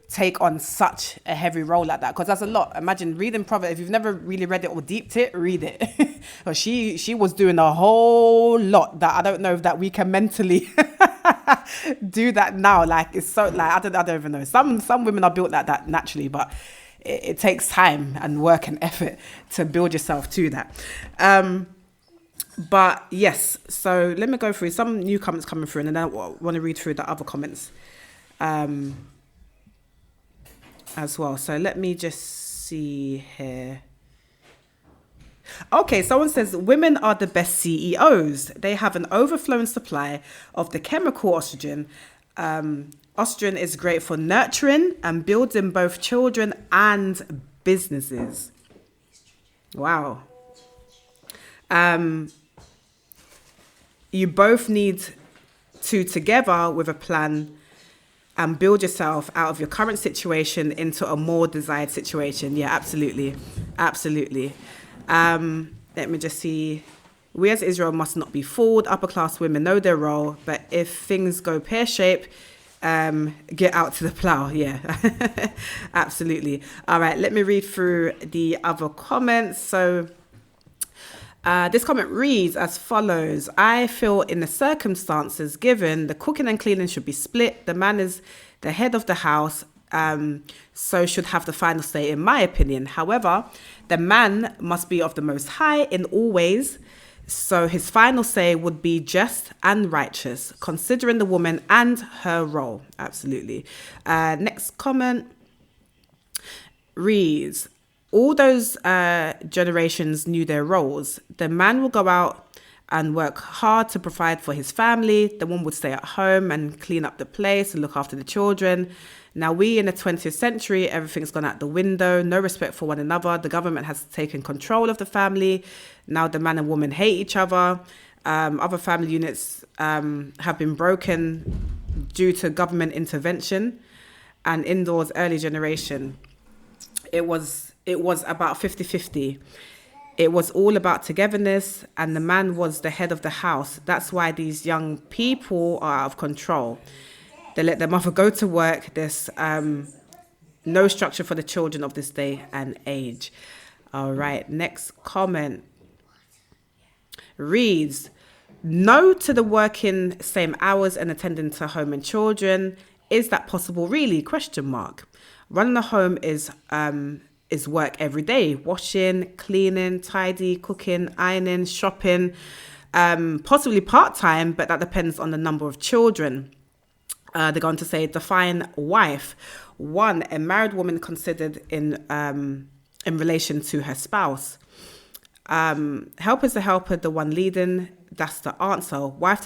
take on such a heavy role like that, because that's a lot. Imagine reading Proverbs. If you've never really read it or deeped it, read it. But she was doing a whole lot that I don't know if that we can mentally do that now. Like, it's so, like, I don't even know. Some women are built like that naturally, but it takes time and work and effort to build yourself to that. But yes, so let me go through some new comments coming through, and then I want to read through the other comments as well. So let me just see here. Okay, someone says women are the best CEOs. They have an overflowing supply of the chemical oxygen Estrogen is great for nurturing and building both children and businesses. Wow. You both need to together with a plan and build yourself out of your current situation into a more desired situation. Yeah, absolutely. Absolutely. Let me just see. We as Israel must not be fooled. Upper class women know their role, but if things go pear-shaped, get out to the plow. Yeah, absolutely. All right, let me read through the other comments. So this comment reads as follows. I feel in the circumstances given, the cooking and cleaning should be split. The man is the head of the house, so should have the final say, in my opinion. However, the man must be of the Most High in all ways, so his final say would be just and righteous, considering the woman and her role. Absolutely. Next comment reads, all those generations knew their roles. The man will go out and work hard to provide for his family. The woman would stay at home and clean up the place and look after the children. Now we in the 20th century, everything's gone out the window, no respect for one another. The government has taken control of the family. Now the man and woman hate each other. Other family units have been broken due to government intervention. And in those early generation, it was about 50-50. It was all about togetherness, and the man was the head of the house. That's why these young people are out of control. They let their mother go to work. There's no structure for the children of this day and age. All right, next comment reads, no to the working same hours and attending to home and children. Is that possible really? Question mark. Running a home is work every day. Washing, cleaning, tidy, cooking, ironing, shopping, possibly part-time, but that depends on the number of children. They're going to say, define wife. One, a married woman considered in relation to her spouse. Help is the helper, the one leading. That's the answer. Wife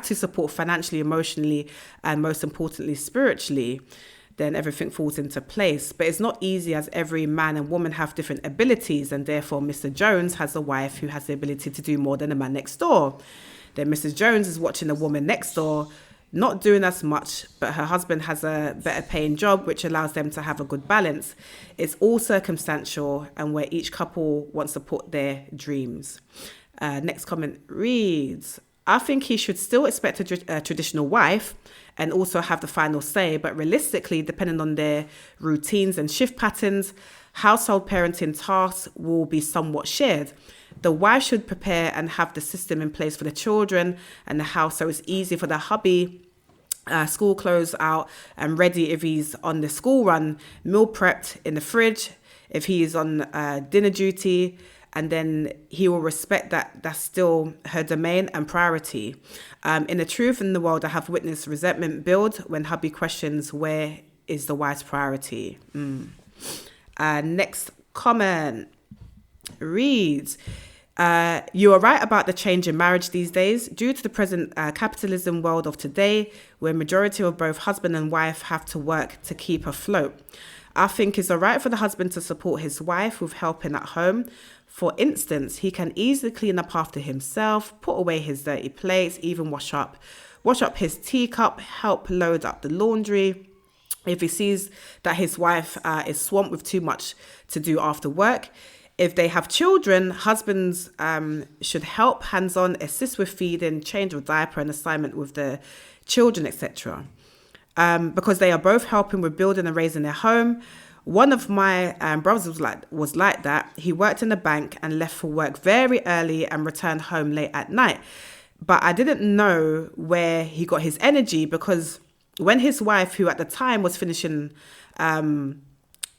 to support financially, emotionally, and most importantly, spiritually. Then everything falls into place. But it's not easy, as every man and woman have different abilities, and therefore Mr. Jones has a wife who has the ability to do more than the man next door. Then Mrs. Jones is watching the woman next door, not doing as much, but her husband has a better paying job, which allows them to have a good balance. It's all circumstantial, and where each couple wants to put their dreams. Next comment reads, I think he should still expect a traditional wife and also have the final say, but realistically, depending on their routines and shift patterns, household parenting tasks will be somewhat shared. The wife should prepare and have the system in place for the children and the house, so it's easy for the hubby, school clothes out and ready if he's on the school run, meal prepped in the fridge if he is on dinner duty, and then he will respect that that's still her domain and priority. In the truth in the world, I have witnessed resentment build when hubby questions where is the wife's priority. Next comment reads, you are right about the change in marriage these days. Due to the present capitalism world of today, where majority of both husband and wife have to work to keep afloat, I think it's all right for the husband to support his wife with helping at home. For instance, he can easily clean up after himself, put away his dirty plates, even wash up his teacup, help load up the laundry. If he sees that his wife is swamped with too much to do after work. If they have children, husbands should help hands-on, assist with feeding, change of diaper and assignment with the children, etc. Because they are both helping with building and raising their home. One of my brothers was like that. He worked in the bank and left for work very early and returned home late at night. But I didn't know where he got his energy, because when his wife, who at the time was finishing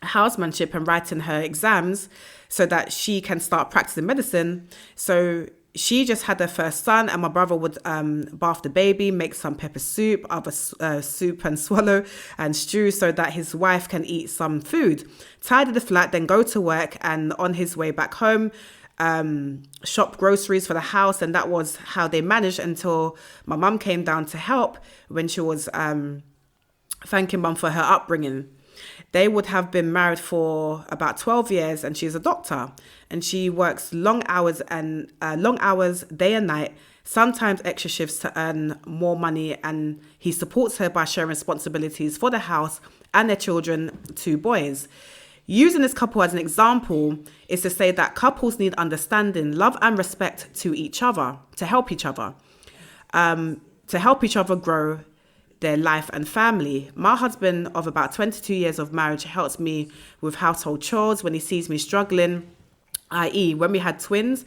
housemanship and writing her exams so that she can start practicing medicine, so she just had her first son, and my brother would bath the baby, make some pepper soup, other soup and swallow and stew so that his wife can eat some food, tidy the flat, then go to work, and on his way back home, shop groceries for the house, and that was how they managed until my mum came down to help when she was thanking mum for her upbringing. They would have been married for about 12 years, and she's a doctor, and she works long hours day and night, sometimes extra shifts to earn more money, and he supports her by sharing responsibilities for the house and their children, 2 boys. Using this couple as an example is to say that couples need understanding, love and respect to each other, to help each other grow their life and family. My husband of about 22 years of marriage helps me with household chores when he sees me struggling, i.e. when we had twins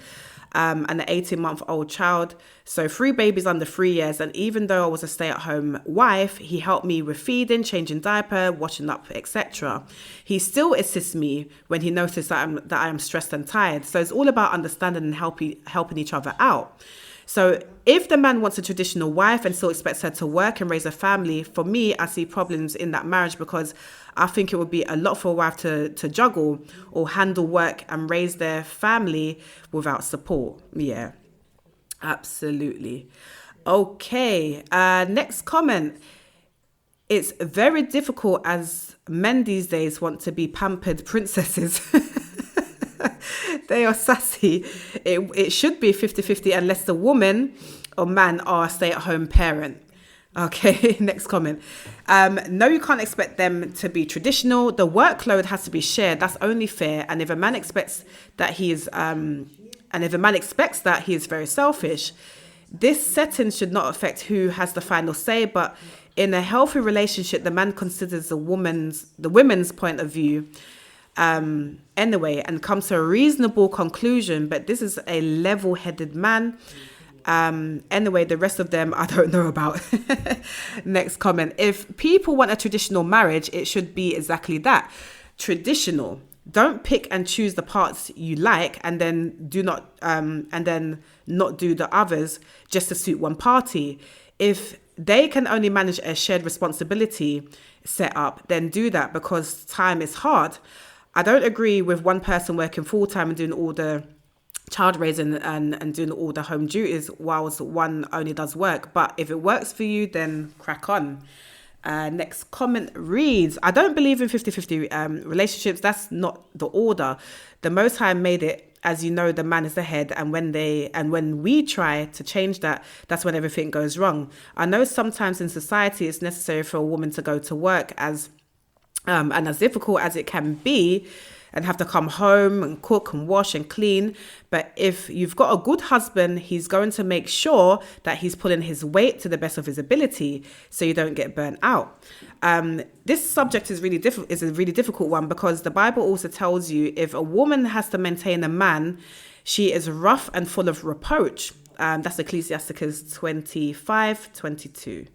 and an 18-month-old child, so 3 babies under 3 years, and even though I was a stay-at-home wife, he helped me with feeding, changing diaper, washing up, etc. He still assists me when he notices that I am stressed and tired. So it's all about understanding and helping each other out. So if the man wants a traditional wife and still expects her to work and raise a family, for me, I see problems in that marriage, because I think it would be a lot for a wife to juggle or handle work and raise their family without support. Yeah, absolutely. Okay, next comment. It's very difficult as men these days want to be pampered princesses. They are sassy. It should be 50-50 unless the woman or man are a stay-at-home parent. Okay, next comment. No, you can't expect them to be traditional. The workload has to be shared. That's only fair. And if a man expects that he is very selfish, this setting should not affect who has the final say. But in a healthy relationship, the man considers the women's point of view anyway, and comes to a reasonable conclusion. But this is a level-headed man. Anyway, the rest of them I don't know about. Next comment. If people want a traditional marriage, it should be exactly that. Traditional. Don't pick and choose the parts you like and then not do the others just to suit one party. If they can only manage a shared responsibility set up, then do that, because time is hard. I don't agree with one person working full-time and doing all the child raising and doing all the home duties whilst one only does work. But if it works for you, then crack on. Next comment reads, I don't believe in 50-50 relationships. That's not the order. The Most High made it, as you know, the man is the head, and when we try to change that, that's when everything goes wrong. I know sometimes in society it's necessary for a woman to go to work, and as difficult as it can be, and have to come home and cook and wash and clean. But if you've got a good husband, he's going to make sure that he's pulling his weight to the best of his ability, so you don't get burnt out. This subject is a really difficult one, because the Bible also tells you if a woman has to maintain a man, she is rough and full of reproach. That's Ecclesiasticus 25:22.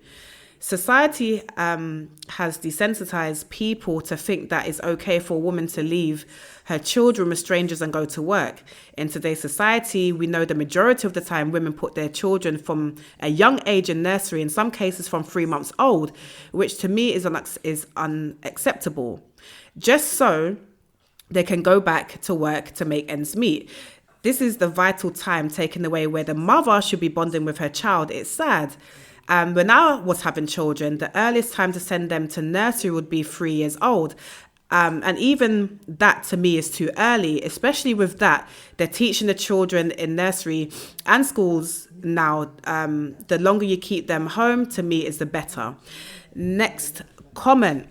Society has desensitized people to think that it's okay for a woman to leave her children with strangers and go to work. In today's society, we know the majority of the time women put their children from a young age in nursery, in some cases from 3 months old, which to me is unacceptable. Just so they can go back to work to make ends meet. This is the vital time taken away where the mother should be bonding with her child. It's sad. When I was having children, the earliest time to send them to nursery would be 3 years old. And even that to me is too early, especially with that. They're teaching the children in nursery and schools now. The longer you keep them home, to me, is the better. Next comment.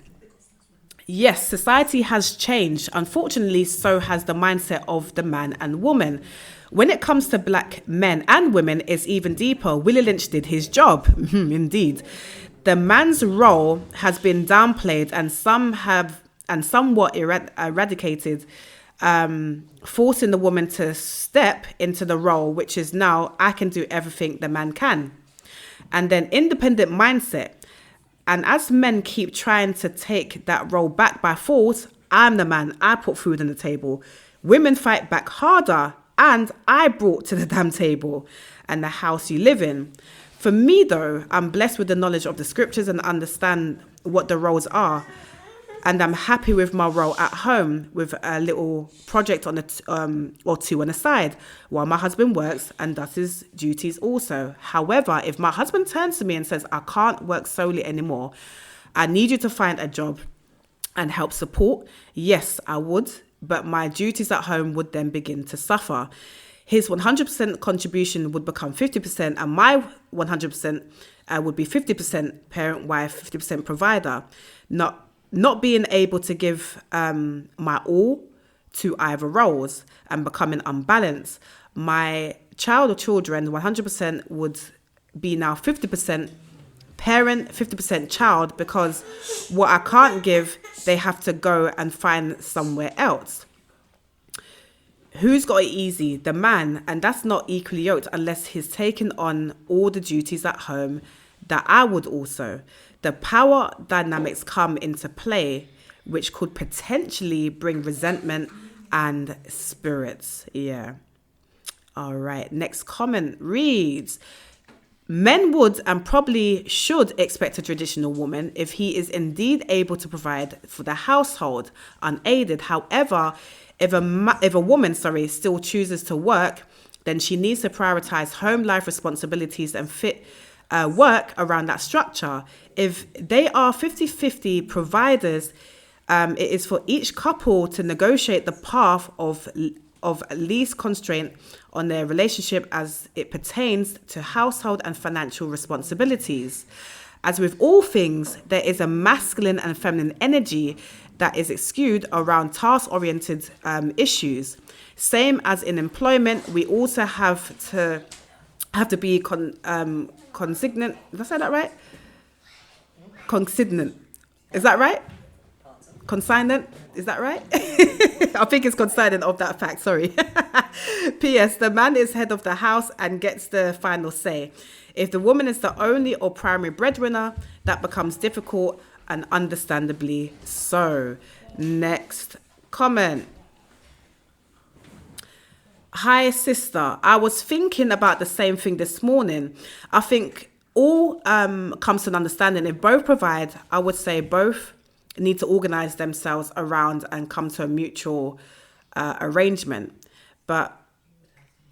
Yes, society has changed. Unfortunately, so has the mindset of the man and woman. When it comes to black men and women, it's even deeper. Willie Lynch did his job. Indeed. The man's role has been downplayed and somewhat eradicated, forcing the woman to step into the role, which is now, I can do everything the man can. And then independent mindset. And as men keep trying to take that role back by force, I'm the man, I put food on the table. Women fight back harder, and I brought to the damn table and the house you live in. For me, though, I'm blessed with the knowledge of the scriptures and understand what the roles are. and I'm happy with my role at home with a little project on or two on the side while my husband works and does his duties also. However, if my husband turns to me and says, I can't work solely anymore, I need you to find a job and help support, yes, I would, but my duties at home would then begin to suffer. His 100% contribution would become 50%, and my 100% would be 50% parent, wife, 50% provider. Not being able to give my all to either roles and becoming unbalanced. My child or children, 100% would be now 50% parent, 50% child, because what I can't give, they have to go and find somewhere else. Who's got it easy? The man, and that's not equally yoked unless he's taken on all the duties at home that I would also. The power dynamics come into play, which could potentially bring resentment and spirits. Yeah. All right. Next comment reads, men would and probably should expect a traditional woman if he is indeed able to provide for the household unaided. However, if a woman still chooses to work, then she needs to prioritize home life responsibilities and fit work around that structure. If they are 50-50 providers, it is for each couple to negotiate the path of least constraint on their relationship as it pertains to household and financial responsibilities. As with all things, there is a masculine and feminine energy that is skewed around task-oriented issues. Same as in employment, we also have to be consignant. Did I say that right? Consignant. Is that right? Consignant. Is that right? I think it's consignant of that fact. Sorry. P.S. The man is head of the house and gets the final say. If the woman is the only or primary breadwinner, that becomes difficult, and understandably so. Next comment. Hi, sister. I was thinking about the same thing this morning. I think all comes to an understanding. If both provide, I would say both need to organize themselves around and come to a mutual arrangement. But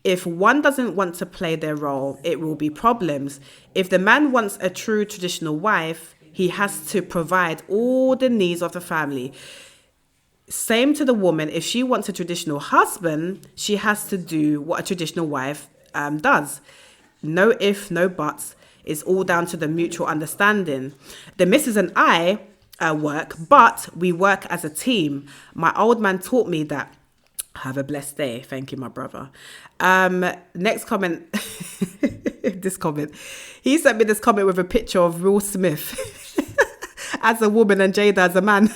if one doesn't want to play their role, it will be problems. If the man wants a true traditional wife, he has to provide all the needs of the family. Same to the woman. If she wants a traditional husband, she has to do what a traditional wife does. No if, no buts. It's all down to the mutual understanding. The missus and I work, but we work as a team. My old man taught me that. Have a blessed day. Thank you, my brother. Next comment. This comment. He sent me this comment with a picture of Will Smith as a woman and Jada as a man.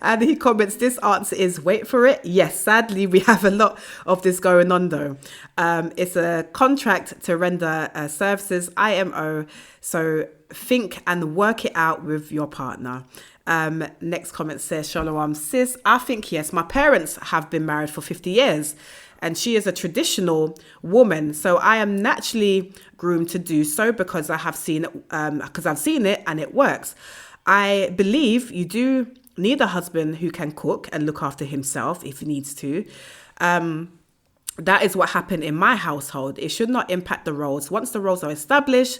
And he comments, this answer is, wait for it. Yes, sadly, we have a lot of this going on, though. It's a contract to render services, IMO. So think and work it out with your partner. Next comment says, Shalom, sis. I think, yes, my parents have been married for 50 years. And she is a traditional woman. So I am naturally groomed to do so because I have seen it, because I've seen it and it works. I believe you do need a husband who can cook and look after himself if he needs to. That is what happened in my household. It should not impact the roles. Once the roles are established,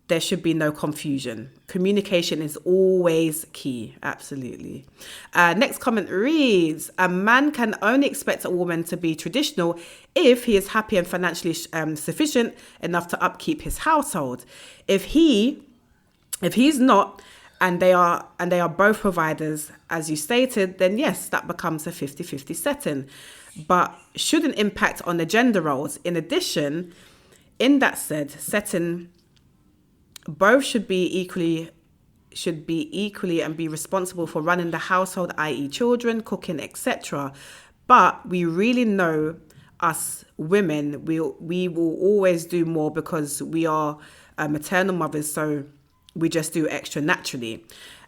there should be no confusion. Communication is always key. Absolutely. Next comment reads, a man can only expect a woman to be traditional if he is happy and financially sufficient enough to upkeep his household. If he's not, and they are both providers, as you stated, then yes, that becomes a 50-50 setting, but shouldn't impact on the gender roles. In addition, in that said setting, both should be equally and be responsible for running the household, i.e. children, cooking, etc. But we really know us women, we will always do more because we are maternal mothers, so we just do extra naturally.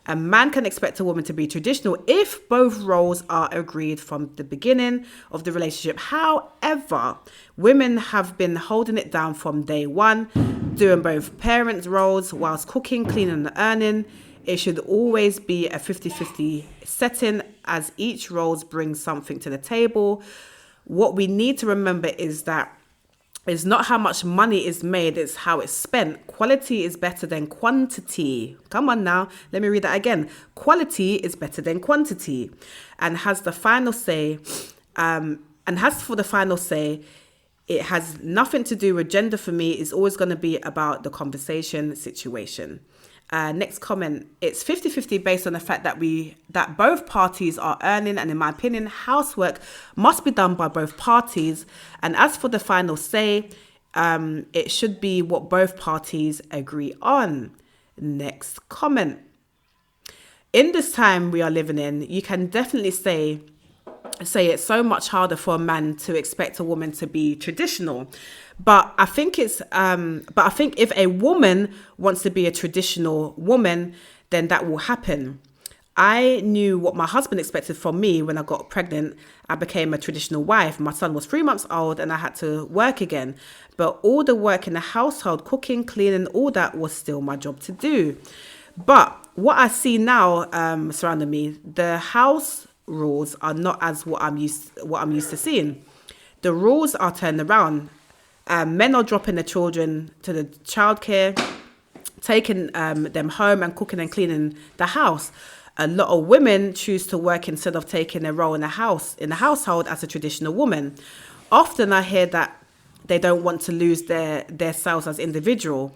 A man can expect a woman to be traditional if both roles are agreed from the beginning of the relationship. However, women have been holding it down from day one, doing both parents' roles whilst cooking, cleaning and earning. It should always be a 50-50 setting as each roles bring something to the table. What we need to remember is that it's not how much money is made, it's how it's spent. Quality is better than quantity. Come on now, let me read that again. Quality is better than quantity. And has the final say, it has nothing to do with gender for me. It's always going to be about the conversation situation. Next comment, it's 50-50 based on the fact that both parties are earning, and in my opinion, housework must be done by both parties. And as for the final say, it should be what both parties agree on. Next comment. In this time we are living in, you can definitely say it's so much harder for a man to expect a woman to be traditional. But I think if a woman wants to be a traditional woman, then that will happen. I knew what my husband expected from me when I got pregnant. I became a traditional wife. My son was 3 months old and I had to work again. But all the work in the household, cooking, cleaning, all that was still my job to do. But what I see now surrounding me, the house rules are not as what I'm used to seeing. The rules are turned around. Men are dropping the children to the childcare, taking them home and cooking and cleaning the house. A lot of women choose to work instead of taking a role in the household as a traditional woman. Often I hear that they don't want to lose their selves as individual.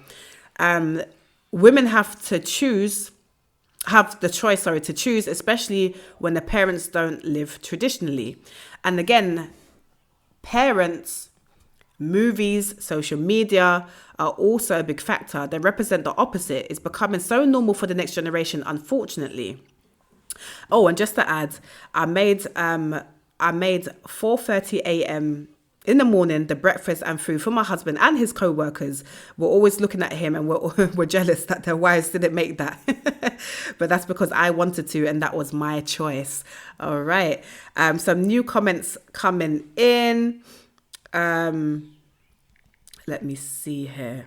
Women have the choice to choose, especially when the parents don't live traditionally. And again, parents, movies, social media are also a big factor. They represent the opposite. It's becoming so normal for the next generation, unfortunately. Oh, and just to add, I made 4:30 a.m. in the morning the breakfast and food for my husband and his co-workers. We're always looking at him and we're jealous that their wives didn't make that. But that's because I wanted to, and that was my choice. All right. Some new comments coming in. Let me see here.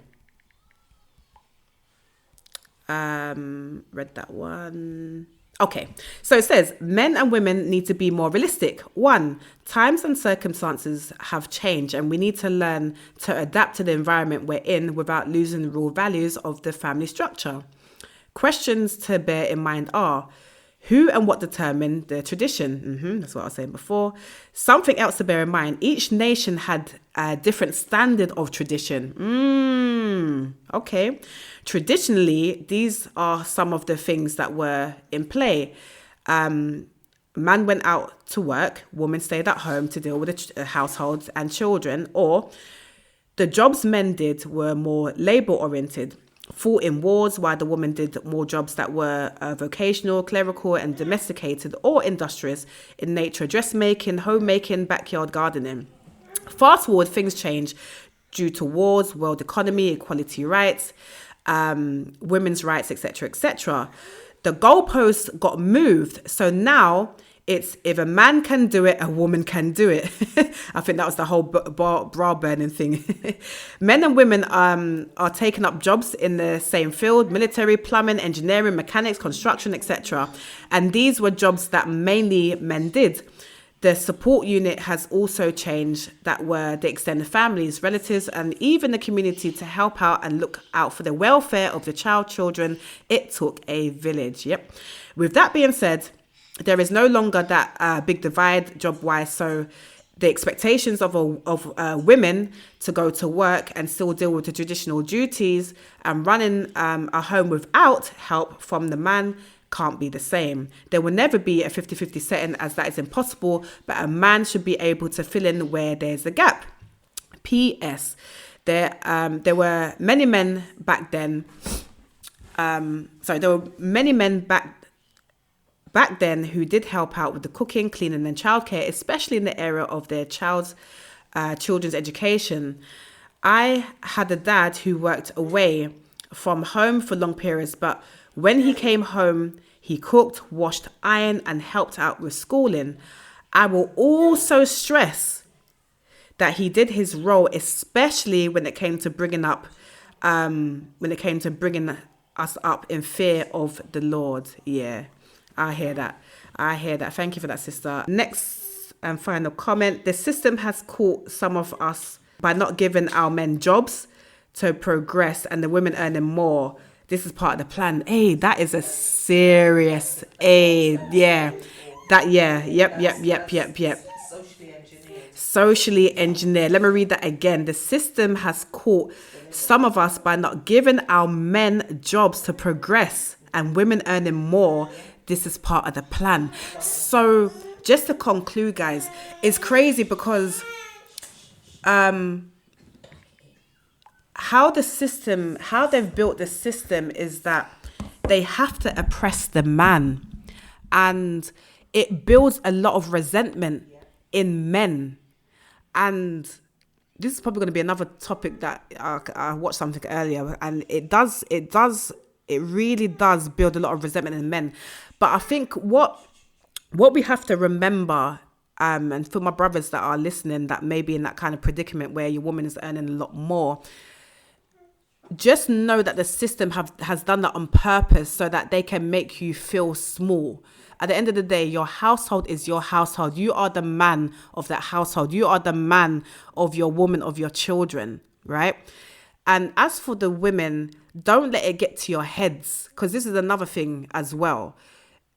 Read that one. Okay, so it says men and women need to be more realistic. 1, times and circumstances have changed and we need to learn to adapt to the environment we're in without losing the real values of the family structure. Questions to bear in mind are: who and what determined the tradition? That's what I was saying before. Something else to bear in mind: each nation had a different standard of tradition. Okay. Traditionally, these are some of the things that were in play. Man went out to work, women stayed at home to deal with the households and children, or the jobs men did were more labor-oriented. Fought in wars, while the woman did more jobs that were vocational, clerical and domesticated or industrious in nature: dressmaking, homemaking, backyard gardening. Fast forward, things change due to wars, world economy, equality rights, women's rights, etc., etc. The goalposts got moved, so now it's if a man can do it, a woman can do it. I think that was the whole bra burning thing. Men and women are taking up jobs in the same field: military, plumbing, engineering, mechanics, construction, etc. And these were jobs that mainly men did. The support unit has also changed, that were the extended families, relatives, and even the community to help out and look out for the welfare of the children. It took a village. Yep. With that being said, there is no longer that big divide job-wise. So the expectations of women to go to work and still deal with the traditional duties and running a home without help from the man can't be the same. There will never be a 50-50 setting, as that is impossible, but a man should be able to fill in where there's a gap. P.S. There were many men back then. There were many men back then who did help out with the cooking, cleaning and childcare, especially in the area of their children's education. I had a dad who worked away from home for long periods, but when he came home, he cooked, washed, ironed and helped out with schooling. I will also stress that he did his role, especially when it came to bringing us up in fear of the Lord. Yeah, I hear that. Thank you for that, sister. Next and final comment. The system has caught some of us by not giving our men jobs to progress and the women earning more. This is part of the plan. Hey, that is a serious, yeah. Yep. Socially engineered. Let me read that again. The system has caught some of us by not giving our men jobs to progress and women earning more. This is part of the plan. So just to conclude, guys, it's crazy because how they've built the system is that they have to oppress the man, and it builds a lot of resentment in men. And this is probably going to be another topic that I watched something earlier, and it really does build a lot of resentment in men. But I think what we have to remember, and for my brothers that are listening that may be in that kind of predicament where your woman is earning a lot more, just know that the system has done that on purpose so that they can make you feel small. At the end of the day, your household is your household. You are the man of that household. You are the man of your woman, of your children, right? And as for the women, don't let it get to your heads, because this is another thing as well.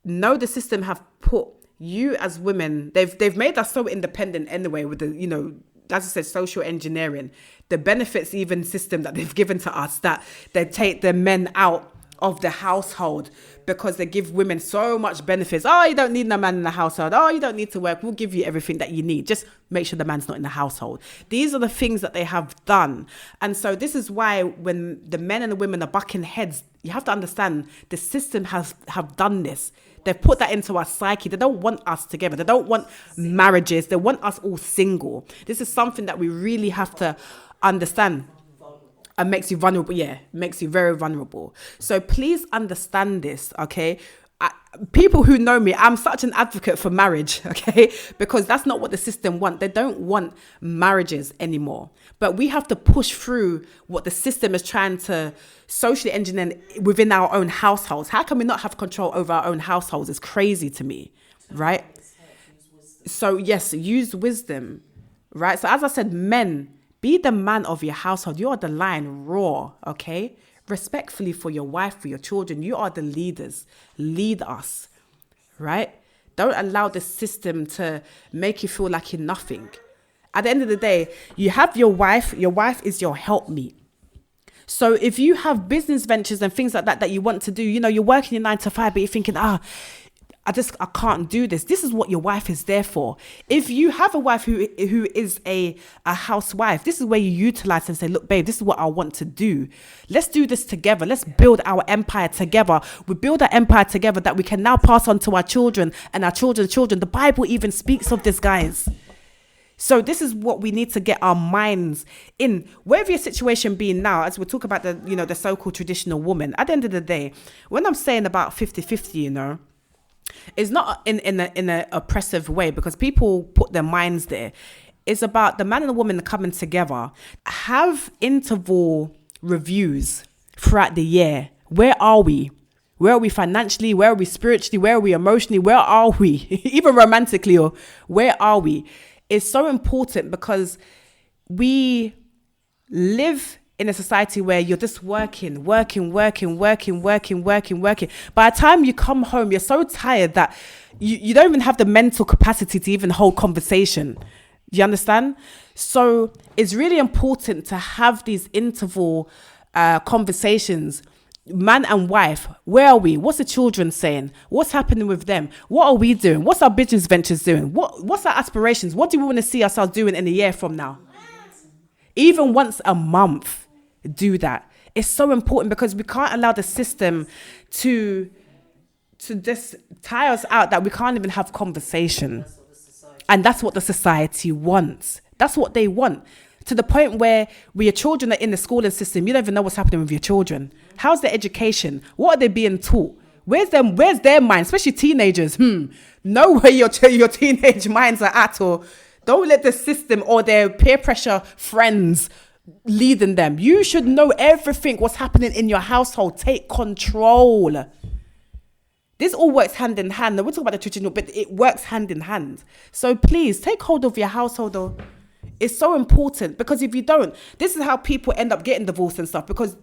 Know the system have put you as women, they've made us so independent anyway with the, as I said, social engineering, the benefits even system that they've given to us, that they take the men out of the household because they give women so much benefits. Oh, you don't need no man in the household. Oh, you don't need to work. We'll give you everything that you need. Just make sure the man's not in the household. These are the things that they have done. And so this is why when the men and the women are bucking heads, you have to understand the system have done this. They've put that into our psyche. They don't want us together. They don't want marriages. They want us all single. This is something that we really have to understand. And makes you vulnerable. Yeah, makes you very vulnerable. So please understand this, okay? People who know me, I'm such an advocate for marriage, okay? Because that's not what the system want. They don't want marriages anymore. But we have to push through what the system is trying to socially engineer within our own households. How can we not have control over our own households? It's crazy to me, right? So yes, use wisdom, right? So as I said, men, be the man of your household. You are the lion, roar, okay? Respectfully for your wife, for your children. You are the leaders. Lead us, right? Don't allow the system to make you feel like you're nothing. At the end of the day, you have your wife. Your wife is your helpmeet. So if you have business ventures and things like that you want to do, you're working your 9 to 5, but you're thinking, I can't do this. This is what your wife is there for. If you have a wife who is a housewife, this is where you utilize and say, look, babe, this is what I want to do. Let's do this together. Let's build our empire together. We build our empire together that we can now pass on to our children and our children's children. The Bible even speaks of this, guys. So this is what we need to get our minds in. Wherever your situation be now, as we talk about the so-called traditional woman, at the end of the day, when I'm saying about 50-50, it's not in an oppressive way, because people put their minds there. It's about the man and the woman coming together. Have interval reviews throughout the year. Where are we? Where are we financially? Where are we spiritually? Where are we emotionally? Where are we? Even romantically, or where are we? It's so important, because we live in a society where you're just working. By the time you come home, you're so tired that you don't even have the mental capacity to even hold conversation. Do you understand? So it's really important to have these interval conversations, man and wife. Where are we? What's the children saying? What's happening with them? What are we doing? What's our business ventures doing? What's our aspirations? What do we want to see ourselves doing in a year from now? Even once a month, do that. It's so important, because we can't allow the system to just tire us out that we can't even have conversation. And that's what the society wants. That's what they want. To the point where your children are in the schooling system, you don't even know what's happening with your children. How's their education? What are they being taught? Where's their mind? Especially teenagers. Know where your teenage minds are at, or don't let the system or their peer pressure friends leading them. You should know everything what's happening in your household. Take control. This all works hand in hand. Now, we'll talk about the traditional, but it works hand in hand. So please take hold of your household. Though. It's so important, because if you don't, this is how people end up getting divorced and stuff, because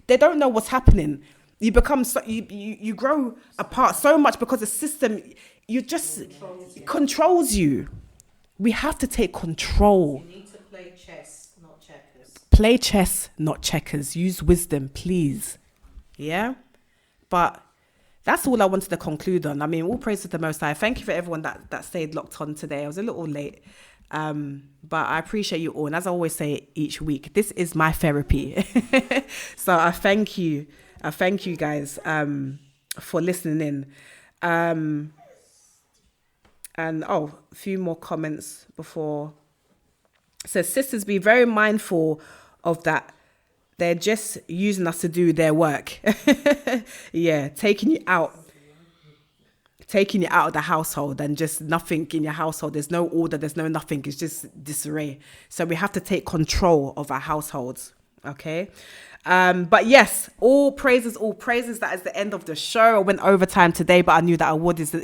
they don't know what's happening. You become you grow apart so much because the system controls you. We have to take control. You need to play chess, not checkers. Play chess, not checkers. Use wisdom, please. Yeah? But that's all I wanted to conclude on. I mean, all praise to the Most High. Thank you for everyone that stayed locked on today. I was a little late. But I appreciate you all. And as I always say each week, this is my therapy. So I thank you. I thank you guys for listening in. And a few more comments before. It says, sisters, be very mindful of that. They're just using us to do their work. Yeah, taking you out of the household, and just nothing in your household. There's no order, there's no nothing. It's just disarray. So we have to take control of our households. Okay. But yes, all praises. That is the end of the show. I went overtime today, but I knew that I would. Is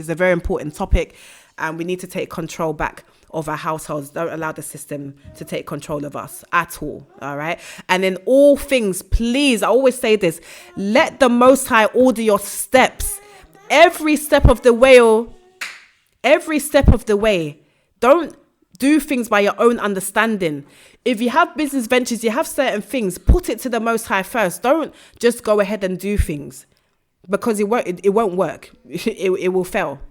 a very important topic, and we need to take control back of our households. Don't allow the system to take control of us at all. All right. And in all things, please, I always say this: let the Most High order your steps. Every step of the way. Don't do things by your own understanding. If you have business ventures, you have certain things, put it to the Most High first. Don't just go ahead and do things, because it won't work. It will fail.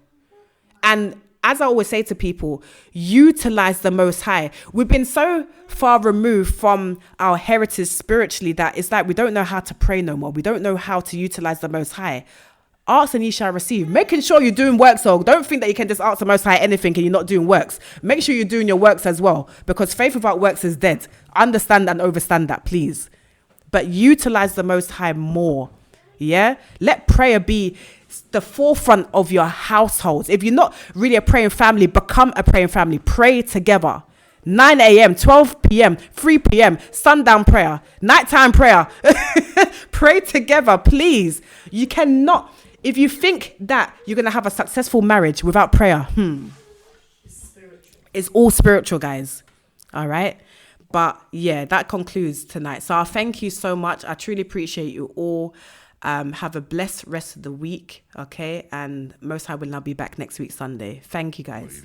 And as I always say to people, utilize the Most High. We've been so far removed from our heritage spiritually that it's like we don't know how to pray no more. We don't know how to utilize the Most High. Ask and ye shall receive. Making sure you're doing works. So don't think that you can just ask the Most High anything and you're not doing works. Make sure you're doing your works as well, because faith without works is dead. Understand and overstand that, please. But utilize the Most High more. Yeah? Let prayer be the forefront of your households. If you're not really a praying family, become a praying family. Pray together. 9 a.m., 12 p.m., 3 p.m., sundown prayer, nighttime prayer. Pray together, please. You cannot... If you think that you're going to have a successful marriage without prayer, it's all spiritual, guys. All right. But yeah, that concludes tonight. So I thank you so much. I truly appreciate you all. Have a blessed rest of the week. Okay. And Most High will now be back next week, Sunday. Thank you, guys.